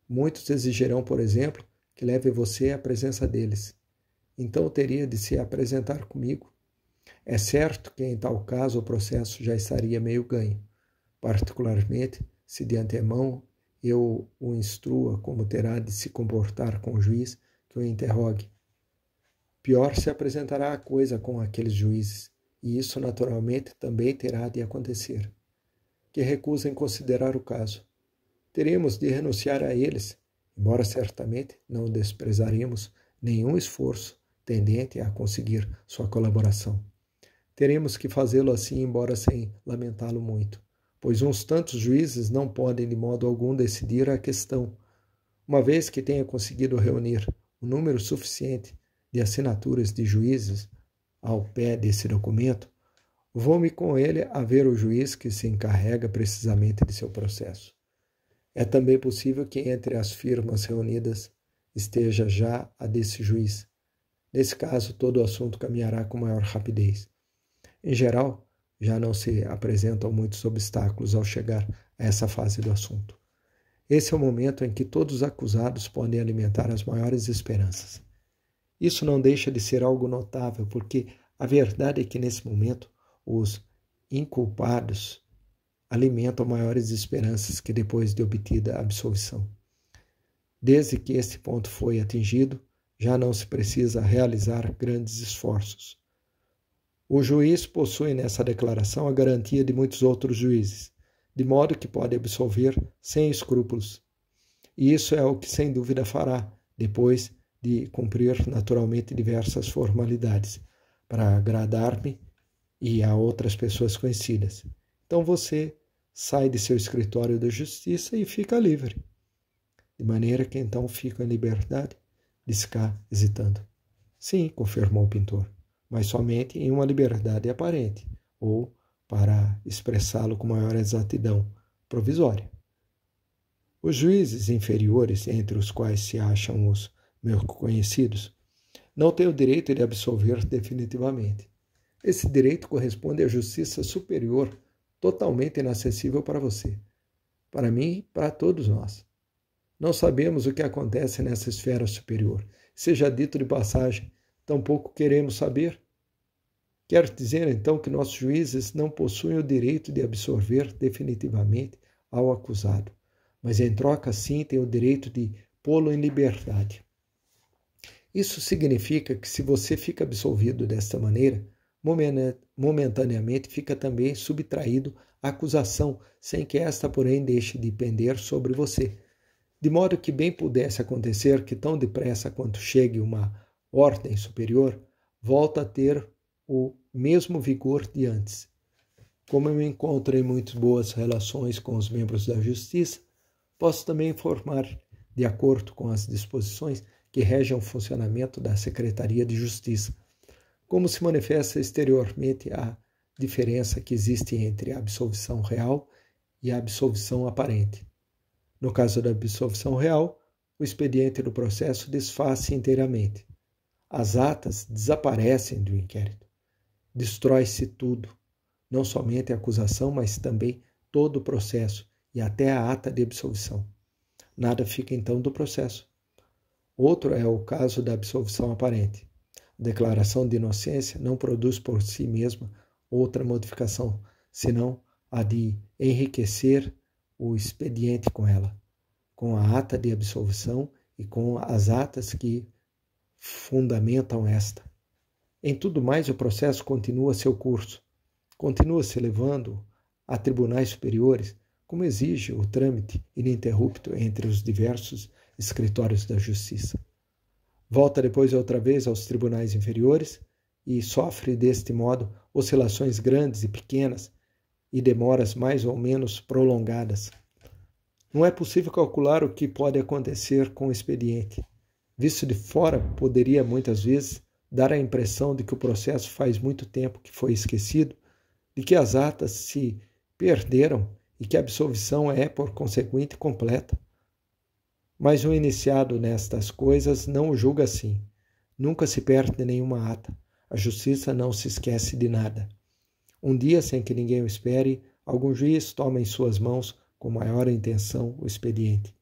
Muitos exigirão, por exemplo, que leve você à presença deles. Então teria de se apresentar comigo. É certo que, em tal caso, o processo já estaria meio ganho, particularmente se de antemão eu o instrua como terá de se comportar com o juiz que o interrogue. Pior se apresentará a coisa com aqueles juízes, e isso naturalmente também terá de acontecer, que recusem considerar o caso. Teremos de renunciar a eles, embora certamente não o desprezaremos nenhum esforço tendente a conseguir sua colaboração. Teremos que fazê-lo assim, embora sem lamentá-lo muito, pois uns tantos juízes não podem de modo algum decidir a questão. Uma vez que tenha conseguido reunir um número suficiente de assinaturas de juízes ao pé desse documento, vou-me com ele a ver o juiz que se encarrega precisamente de seu processo. É também possível que entre as firmas reunidas esteja já a desse juiz. Nesse caso, todo o assunto caminhará com maior rapidez. Em geral, já não se apresentam muitos obstáculos ao chegar a essa fase do assunto. Esse é o momento em que todos os acusados podem alimentar as maiores esperanças. Isso não deixa de ser algo notável, porque a verdade é que, nesse momento, os inculpados alimentam maiores esperanças que depois de obtida a absolvição. Desde que este ponto foi atingido, já não se precisa realizar grandes esforços. O juiz possui nessa declaração a garantia de muitos outros juízes, de modo que pode absolver sem escrúpulos. E isso é o que sem dúvida fará, depois de cumprir naturalmente diversas formalidades, para agradar-me e a outras pessoas conhecidas. Então você sai de seu escritório da justiça e fica livre. De maneira que então fica em liberdade, disse K, hesitando. Sim, confirmou o pintor, mas somente em uma liberdade aparente, ou, para expressá-lo com maior exatidão, provisória. Os juízes inferiores, entre os quais se acham os meus conhecidos, não têm o direito de absolver definitivamente. Esse direito corresponde à justiça superior, totalmente inacessível para você, para mim e para todos nós. Não sabemos o que acontece nessa esfera superior. Seja dito de passagem, tampouco queremos saber. Quer dizer, então, que nossos juízes não possuem o direito de absolver definitivamente ao acusado, mas, em troca, sim, têm o direito de pô-lo em liberdade. Isso significa que, se você fica absolvido desta maneira, momentaneamente fica também subtraído à acusação, sem que esta, porém, deixe de pender sobre você. De modo que bem pudesse acontecer que, tão depressa quanto chegue uma ordem superior, volta a ter o mesmo vigor de antes. Como eu me encontro em muito boas relações com os membros da Justiça, posso também informar, de acordo com as disposições que regem o funcionamento da Secretaria de Justiça, como se manifesta exteriormente a diferença que existe entre a absolvição real e a absolvição aparente. No caso da absolvição real, o expediente do processo desfaz-se inteiramente. As atas desaparecem do inquérito. Destrói-se tudo, não somente a acusação, mas também todo o processo e até a ata de absolvição. Nada fica então do processo. Outro é o caso da absolvição aparente. A declaração de inocência não produz por si mesma outra modificação, senão a de enriquecer o expediente com ela, com a ata de absolvição e com as atas que fundamentam esta. Em tudo mais, o processo continua seu curso, continua se levando a tribunais superiores, como exige o trâmite ininterrupto entre os diversos escritórios da justiça. Volta depois outra vez aos tribunais inferiores e sofre deste modo oscilações grandes e pequenas e demoras mais ou menos prolongadas. Não é possível calcular o que pode acontecer com o expediente. Visto de fora, poderia muitas vezes dar a impressão de que o processo faz muito tempo que foi esquecido, de que as atas se perderam e que a absolvição é, por conseguinte, completa. Mas o iniciado nestas coisas não o julga assim. Nunca se perde nenhuma ata. A justiça não se esquece de nada. Um dia, sem que ninguém o espere, algum juiz toma em suas mãos, com maior intenção, o expediente.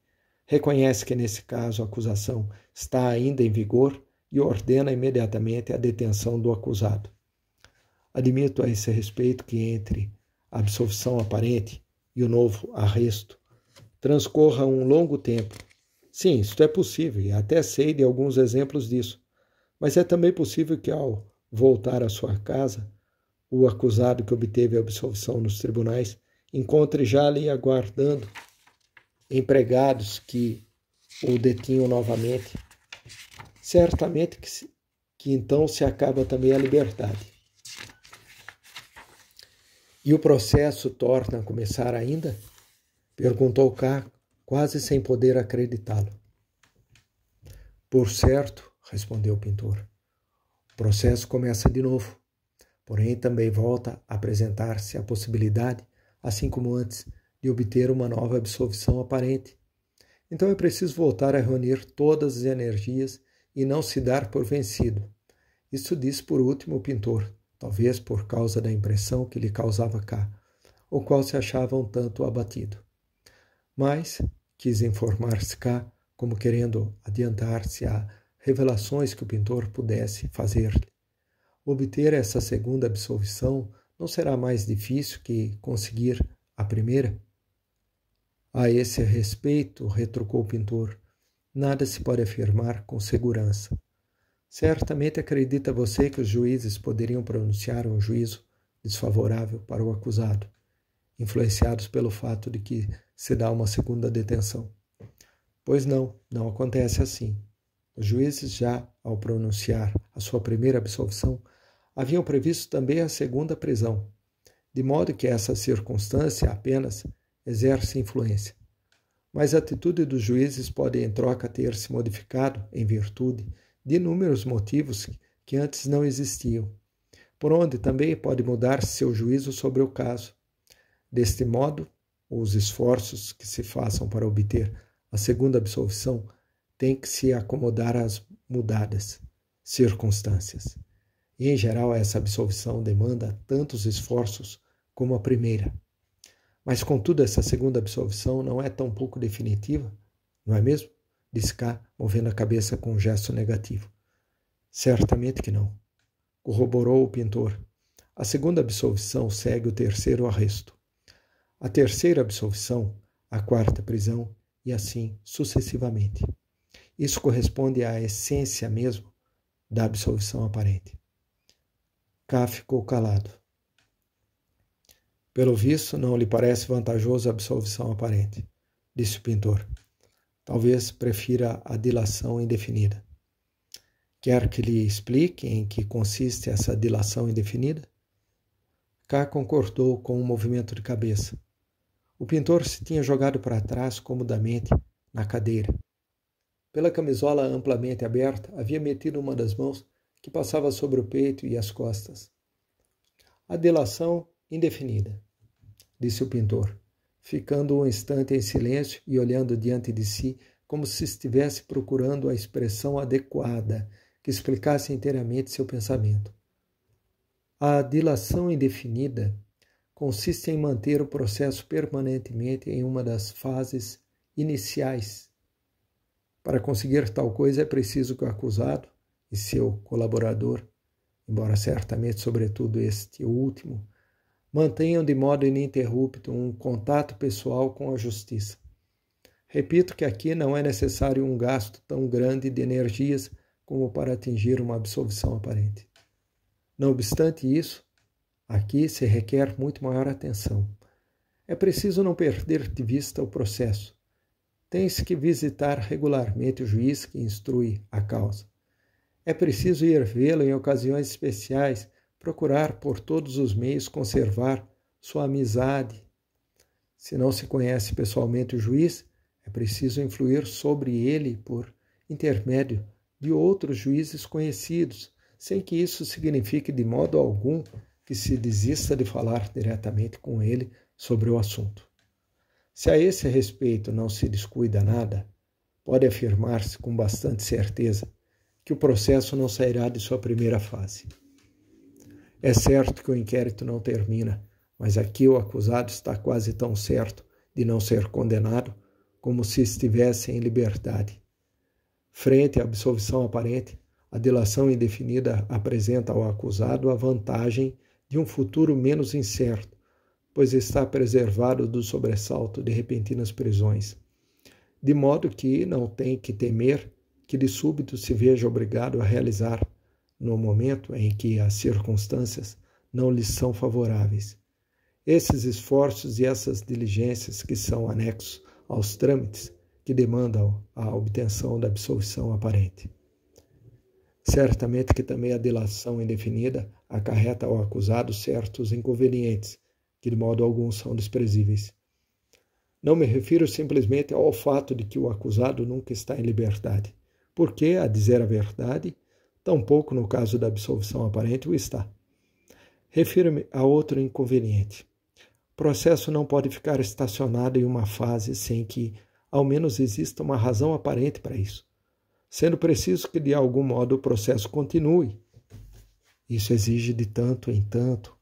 Reconhece que, nesse caso, a acusação está ainda em vigor e ordena imediatamente a detenção do acusado. Admito a esse respeito que entre a absolvição aparente e o novo arresto transcorra um longo tempo. Sim, isto é possível e até sei de alguns exemplos disso, mas é também possível que, ao voltar à sua casa, o acusado que obteve a absolvição nos tribunais encontre já ali aguardando empregados que o detinham novamente, Certamente que então se acaba também a liberdade. E o processo torna a começar ainda? Perguntou K, quase sem poder acreditá-lo. Por certo, respondeu o pintor. O processo começa de novo, porém também volta a apresentar-se a possibilidade, assim como antes, de obter uma nova absolvição aparente. Então é preciso voltar a reunir todas as energias e não se dar por vencido. Isso disse por último o pintor, talvez por causa da impressão que lhe causava K, o qual se achava um tanto abatido. Mas quis informar-se K, como querendo adiantar-se a revelações que o pintor pudesse fazer-lhe. Obter essa segunda absolvição não será mais difícil que conseguir a primeira? A esse respeito, retrucou o pintor, nada se pode afirmar com segurança. Certamente acredita você que os juízes poderiam pronunciar um juízo desfavorável para o acusado, influenciados pelo fato de que se dá uma segunda detenção. Pois não acontece assim. Os juízes já, ao pronunciar a sua primeira absolvição, haviam previsto também a segunda prisão, de modo que essa circunstância apenas exerce influência. Mas a atitude dos juízes pode, em troca, ter se modificado em virtude de inúmeros motivos que antes não existiam, por onde também pode mudar seu juízo sobre o caso. Deste modo, os esforços que se façam para obter a segunda absolvição têm que se acomodar às mudadas circunstâncias. E, em geral, essa absolvição demanda tantos esforços como a primeira. Mas, contudo, essa segunda absolvição não é tão pouco definitiva, não é mesmo? Disse K, movendo a cabeça com um gesto negativo. Certamente que não, corroborou o pintor. A segunda absolvição segue o terceiro arresto. A terceira absolvição, a quarta prisão e assim sucessivamente. Isso corresponde à essência mesmo da absolvição aparente. K ficou calado. Pelo visto, não lhe parece vantajoso a absolvição aparente, disse o pintor. Talvez prefira a dilação indefinida. Quer que lhe explique em que consiste essa dilação indefinida? K concordou com um movimento de cabeça. O pintor se tinha jogado para trás comodamente na cadeira. Pela camisola amplamente aberta, havia metido uma das mãos que passava sobre o peito e as costas. A dilação indefinida, disse o pintor, ficando um instante em silêncio e olhando diante de si como se estivesse procurando a expressão adequada que explicasse inteiramente seu pensamento. A dilação indefinida consiste em manter o processo permanentemente em uma das fases iniciais. Para conseguir tal coisa é preciso que o acusado e seu colaborador, embora certamente sobretudo este último, mantenham de modo ininterrupto um contato pessoal com a justiça. Repito que aqui não é necessário um gasto tão grande de energias como para atingir uma absolvição aparente. Não obstante isso, aqui se requer muito maior atenção. É preciso não perder de vista o processo. Tem-se que visitar regularmente o juiz que instrui a causa. É preciso ir vê-lo em ocasiões especiais, procurar por todos os meios conservar sua amizade. Se não se conhece pessoalmente o juiz, é preciso influir sobre ele por intermédio de outros juízes conhecidos, sem que isso signifique de modo algum que se desista de falar diretamente com ele sobre o assunto. Se a esse respeito não se descuida nada, pode afirmar-se com bastante certeza que o processo não sairá de sua primeira fase. É certo que o inquérito não termina, mas aqui o acusado está quase tão certo de não ser condenado como se estivesse em liberdade. Frente à absolvição aparente, a dilação indefinida apresenta ao acusado a vantagem de um futuro menos incerto, pois está preservado do sobressalto de repentinas prisões, de modo que não tem que temer que de súbito se veja obrigado a realizar, no momento em que as circunstâncias não lhes são favoráveis, esses esforços e essas diligências que são anexos aos trâmites que demandam a obtenção da absolvição aparente. Certamente que também a delação indefinida acarreta ao acusado certos inconvenientes, que de modo algum são desprezíveis. Não me refiro simplesmente ao fato de que o acusado nunca está em liberdade, porque, a dizer a verdade, tampouco no caso da absolvição aparente o está. Refiro-me a outro inconveniente. O processo não pode ficar estacionado em uma fase sem que, ao menos, exista uma razão aparente para isso, sendo preciso que, de algum modo, o processo continue. Isso exige de tanto em tanto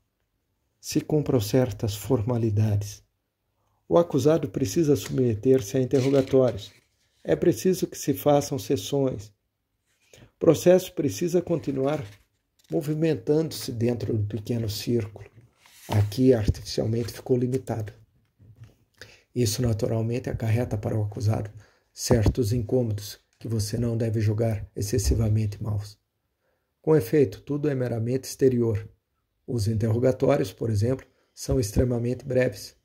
se cumpram certas formalidades. O acusado precisa submeter-se a interrogatórios. É preciso que se façam sessões. O processo precisa continuar movimentando-se dentro do pequeno círculo. Aqui, artificialmente, ficou limitado. Isso, naturalmente, acarreta para o acusado certos incômodos que você não deve julgar excessivamente maus. Com efeito, tudo é meramente exterior. Os interrogatórios, por exemplo, são extremamente breves.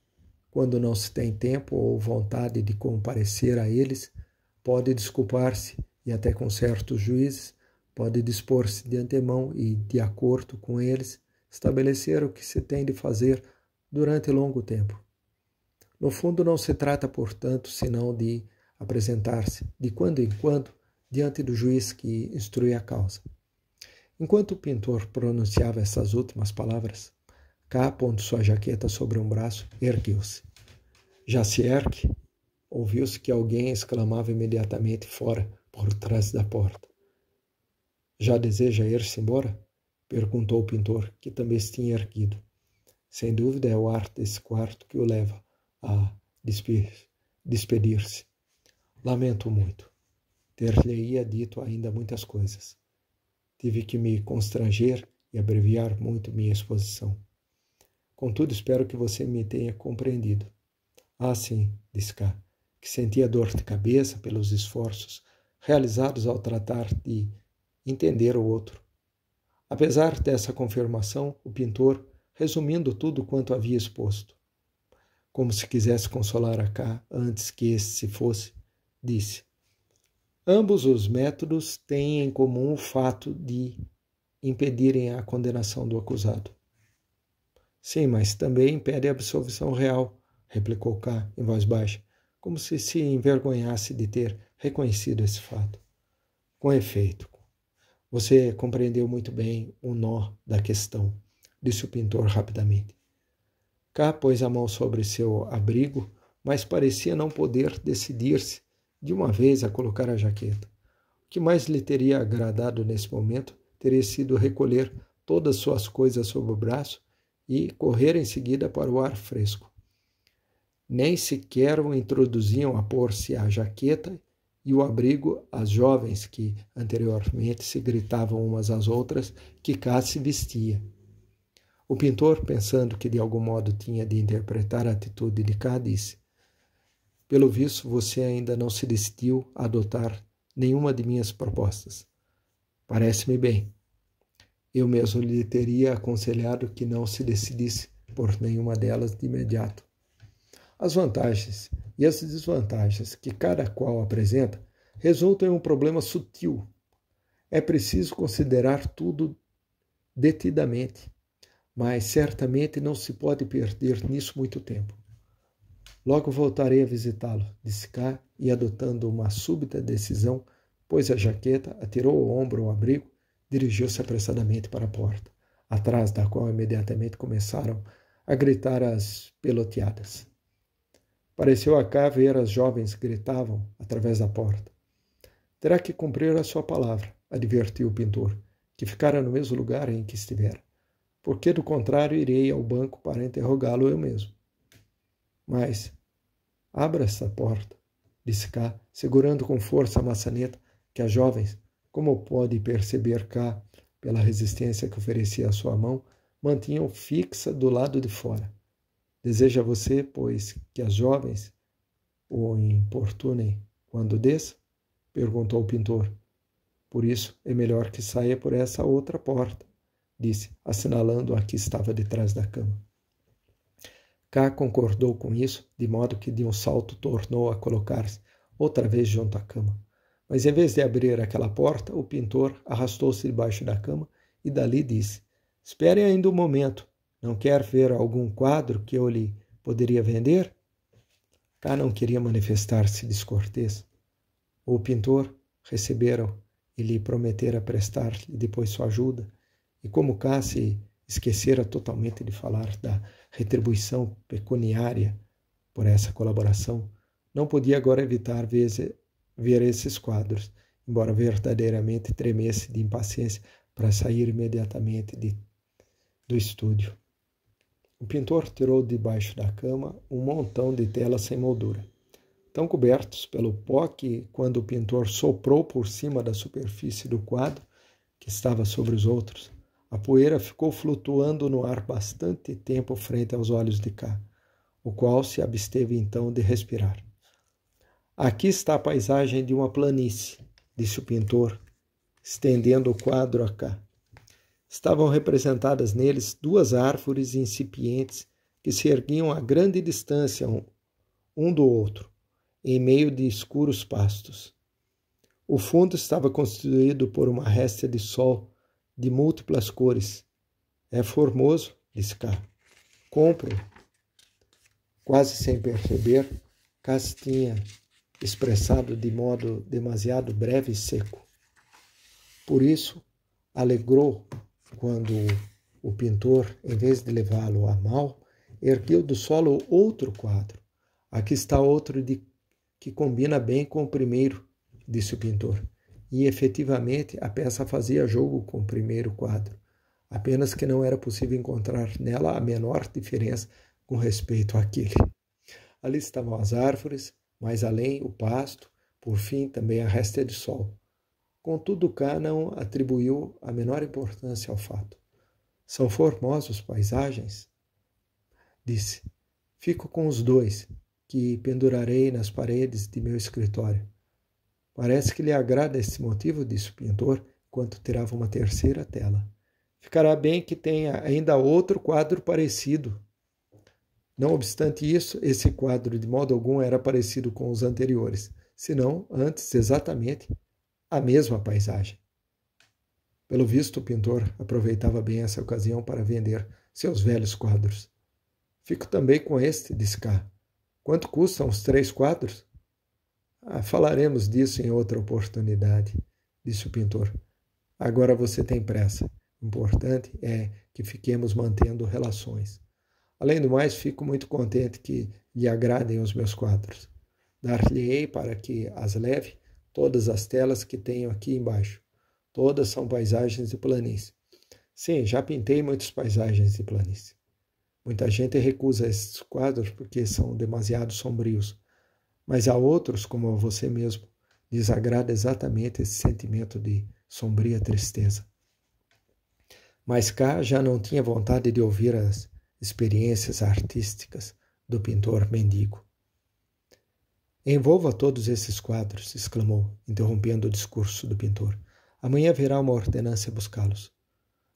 Quando não se tem tempo ou vontade de comparecer a eles, pode desculpar-se e até com certos juízes pode dispor-se de antemão e, de acordo com eles, estabelecer o que se tem de fazer durante longo tempo. No fundo, não se trata, portanto, senão de apresentar-se, de quando em quando, diante do juiz que instrui a causa. Enquanto o pintor pronunciava essas últimas palavras, K, pondo sua jaqueta sobre um braço, ergueu-se. Já se ergue? Ouviu-se que alguém exclamava imediatamente fora, por trás da porta. Já deseja ir-se embora? Perguntou o pintor, que também se tinha erguido. Sem dúvida é o ar desse quarto que o leva a despedir-se. Lamento muito. Ter-lhe-ia dito ainda muitas coisas. Tive que me constranger e abreviar muito minha exposição. Contudo, espero que você me tenha compreendido. Ah, sim, disse K, que sentia dor de cabeça pelos esforços realizados ao tratar de entender o outro. Apesar dessa confirmação, o pintor, resumindo tudo quanto havia exposto, como se quisesse consolar a K antes que este se fosse, disse: ambos os métodos têm em comum o fato de impedirem a condenação do acusado. Sim, mas também impede a absolvição real, replicou K em voz baixa, como se envergonhasse de ter reconhecido esse fato. Com efeito, você compreendeu muito bem o nó da questão, disse o pintor rapidamente. K pôs a mão sobre seu abrigo, mas parecia não poder decidir-se de uma vez a colocar a jaqueta. O que mais lhe teria agradado nesse momento teria sido recolher todas suas coisas sob o braço e correr em seguida para o ar fresco. Nem sequer o introduziam a pôr-se a jaqueta e o abrigo às jovens que anteriormente se gritavam umas às outras que K se vestia. O pintor, pensando que de algum modo tinha de interpretar a atitude de K, disse: pelo visto, você ainda não se decidiu a adotar nenhuma de minhas propostas. Parece-me bem. Eu mesmo lhe teria aconselhado que não se decidisse por nenhuma delas de imediato. As vantagens e as desvantagens que cada qual apresenta resultam em um problema sutil. É preciso considerar tudo detidamente, mas certamente não se pode perder nisso muito tempo. Logo voltarei a visitá-lo, disse K, e adotando uma súbita decisão, pôs a jaqueta, atirou ao ombro o abrigo, dirigiu-se apressadamente para a porta, atrás da qual imediatamente começaram a gritar as peloteadas. Pareceu a K ver as jovens gritavam através da porta. Terá que cumprir a sua palavra, advertiu o pintor, que ficara no mesmo lugar em que estivera, porque do contrário irei ao banco para interrogá-lo eu mesmo. Mas abra essa porta, disse K, segurando com força a maçaneta que as jovens, como pode perceber K pela resistência que oferecia à sua mão, mantinham fixa do lado de fora. Deseja você, pois, que as jovens o importunem quando desça? Perguntou o pintor. Por isso é melhor que saia por essa outra porta, disse, assinalando a que estava detrás da cama. K concordou com isso, de modo que de um salto tornou a colocar-se outra vez junto à cama. Mas em vez de abrir aquela porta, o pintor arrastou-se debaixo da cama e dali disse: espere ainda um momento. Não quer ver algum quadro que eu lhe poderia vender? Cá não queria manifestar-se descortês. O pintor recebera-o e lhe prometera prestar-lhe depois sua ajuda, e como Cá se esquecera totalmente de falar da retribuição pecuniária por essa colaboração, não podia agora evitar ver esses quadros, embora verdadeiramente tremesse de impaciência para sair imediatamente do estúdio. O pintor tirou debaixo da cama um montão de telas sem moldura, tão cobertos pelo pó que, quando o pintor soprou por cima da superfície do quadro, que estava sobre os outros, a poeira ficou flutuando no ar bastante tempo frente aos olhos de Cá, o qual se absteve então de respirar. Aqui está a paisagem de uma planície, disse o pintor, estendendo o quadro a Cá. Estavam representadas neles duas árvores incipientes que se erguiam a grande distância um do outro, em meio de escuros pastos. O fundo estava constituído por uma réstia de sol de múltiplas cores. É formoso, disse Cá. Compro. Quase sem perceber, Cá se tinha expressado de modo demasiado breve e seco. Por isso, alegrou quando o pintor, em vez de levá-lo a mal, ergueu do solo outro quadro. Aqui está outro que combina bem com o primeiro, disse o pintor. E, efetivamente, a peça fazia jogo com o primeiro quadro, apenas que não era possível encontrar nela a menor diferença com respeito àquele. Ali estavam as árvores, mais além o pasto, por fim também a réstia de sol. Contudo, Cá não atribuiu a menor importância ao fato. São formosos paisagens? Disse. Fico com os dois, que pendurarei nas paredes de meu escritório. Parece que lhe agrada esse motivo, disse o pintor, enquanto tirava uma terceira tela. Ficará bem que tenha ainda outro quadro parecido. Não obstante isso, esse quadro de modo algum era parecido com os anteriores, senão, antes, exatamente, a mesma paisagem. Pelo visto, o pintor aproveitava bem essa ocasião para vender seus velhos quadros. Fico também com este, disse Cá. Quanto custam os 3 quadros? Falaremos disso em outra oportunidade, disse o pintor. Agora você tem pressa. O importante é que fiquemos mantendo relações. Além do mais, fico muito contente que lhe agradem os meus quadros. Dar-lhe-ei para que as leve todas as telas que tenho aqui embaixo. Todas são paisagens de planície. Sim, já pintei muitas paisagens de planície. Muita gente recusa esses quadros porque são demasiado sombrios. Mas há outros, como a você mesmo, lhes agrada exatamente esse sentimento de sombria tristeza. Mas Cá já não tinha vontade de ouvir as experiências artísticas do pintor mendigo. Envolva todos esses quadros, exclamou, interrompendo o discurso do pintor. Amanhã virá uma ordenância buscá-los.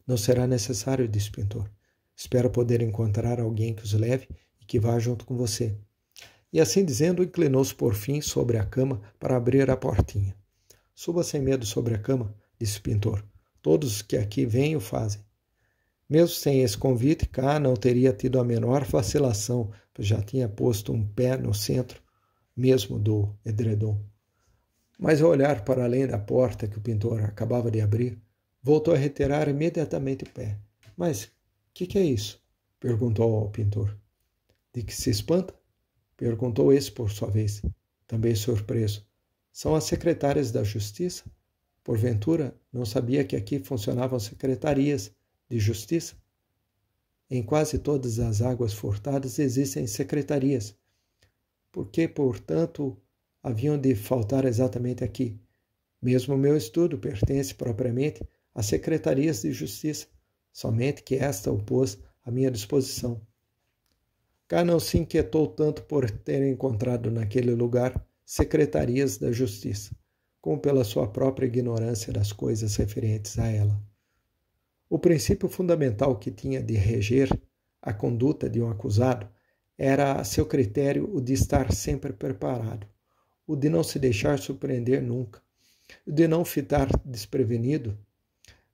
Não será necessário, disse o pintor. Espero poder encontrar alguém que os leve e que vá junto com você. E assim dizendo, inclinou-se por fim sobre a cama para abrir a portinha. Suba sem medo sobre a cama, disse o pintor. Todos os que aqui vêm o fazem. Mesmo sem esse convite, Cá não teria tido a menor vacilação, pois já tinha posto um pé no centro mesmo do edredom. Mas ao olhar para além da porta que o pintor acabava de abrir, voltou a retirar imediatamente o pé. Mas que é isso? Perguntou ao pintor. De que se espanta? Perguntou esse por sua vez, também surpreso. São as secretárias da Justiça? Porventura, não sabia que aqui funcionavam secretarias de Justiça? Em quase todas as águas furtadas existem secretarias. Por que, portanto, haviam de faltar exatamente aqui? Mesmo o meu estudo pertence propriamente às secretarias de Justiça, somente que esta o pôs à minha disposição. Cá não se inquietou tanto por ter encontrado naquele lugar secretarias da Justiça, como pela sua própria ignorância das coisas referentes a ela. O princípio fundamental que tinha de reger a conduta de um acusado era, a seu critério, o de estar sempre preparado, o de não se deixar surpreender nunca, de não ficar desprevenido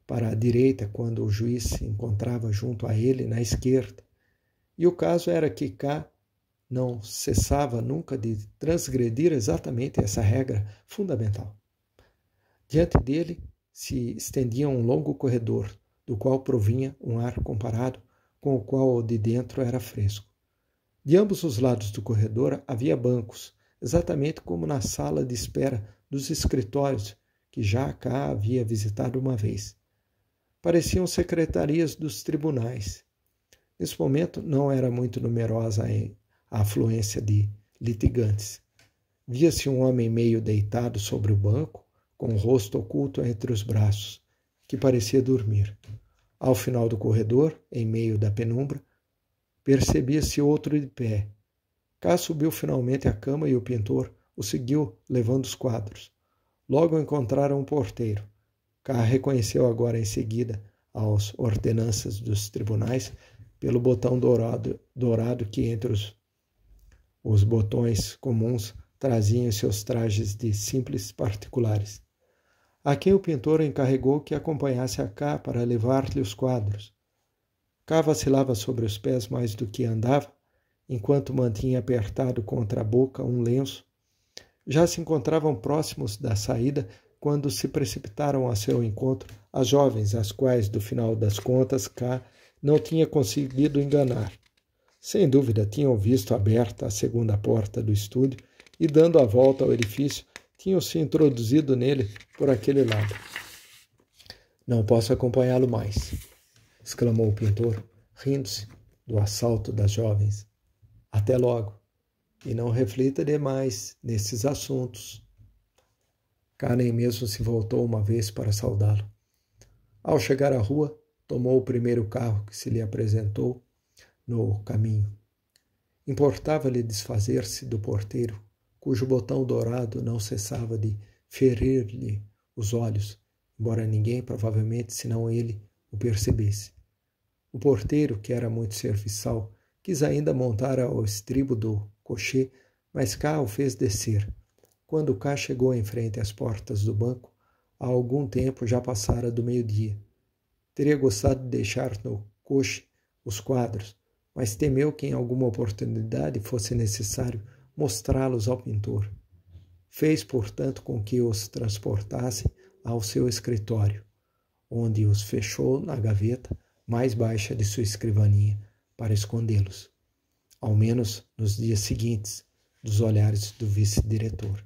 para a direita quando o juiz se encontrava junto a ele na esquerda. E o caso era que K não cessava nunca de transgredir exatamente essa regra fundamental. Diante dele se estendia um longo corredor, do qual provinha um ar comparado com o qual o de dentro era fresco. De ambos os lados do corredor havia bancos, exatamente como na sala de espera dos escritórios que já K havia visitado uma vez. Pareciam secretarias dos tribunais. Nesse momento não era muito numerosa a afluência de litigantes. Via-se um homem meio deitado sobre o banco, com o rosto oculto entre os braços, que parecia dormir. Ao final do corredor, em meio da penumbra, percebia-se outro de pé. K subiu finalmente à cama e o pintor o seguiu levando os quadros. Logo encontraram um porteiro. K reconheceu agora em seguida as ordenanças dos tribunais pelo botão dourado que entre os botões comuns traziam em seus trajes de simples particulares. A quem o pintor encarregou que acompanhasse a K para levar-lhe os quadros. K vacilava sobre os pés mais do que andava, enquanto mantinha apertado contra a boca um lenço. Já se encontravam próximos da saída quando se precipitaram a seu encontro as jovens, as quais, do final das contas, K não tinha conseguido enganar. Sem dúvida, tinham visto aberta a segunda porta do estúdio e, dando a volta ao edifício, tinham se introduzido nele por aquele lado. Não posso acompanhá-lo mais, exclamou o pintor, rindo-se do assalto das jovens. Até logo, e não reflita demais nesses assuntos. K nem mesmo se voltou uma vez para saudá-lo. Ao chegar à rua, tomou o primeiro carro que se lhe apresentou no caminho. Importava-lhe desfazer-se do porteiro, cujo botão dourado não cessava de ferir-lhe os olhos, embora ninguém, provavelmente, senão ele, o percebesse. O porteiro, que era muito serviçal, quis ainda montar ao estribo do cochê, mas K o fez descer. Quando K chegou em frente às portas do banco, há algum tempo já passara do meio-dia. Teria gostado de deixar no coche os quadros, mas temeu que em alguma oportunidade fosse necessário mostrá-los ao pintor. Fez, portanto, com que os transportasse ao seu escritório, onde os fechou na gaveta mais baixa de sua escrivaninha para escondê-los, ao menos nos dias seguintes, dos olhares do vice-diretor.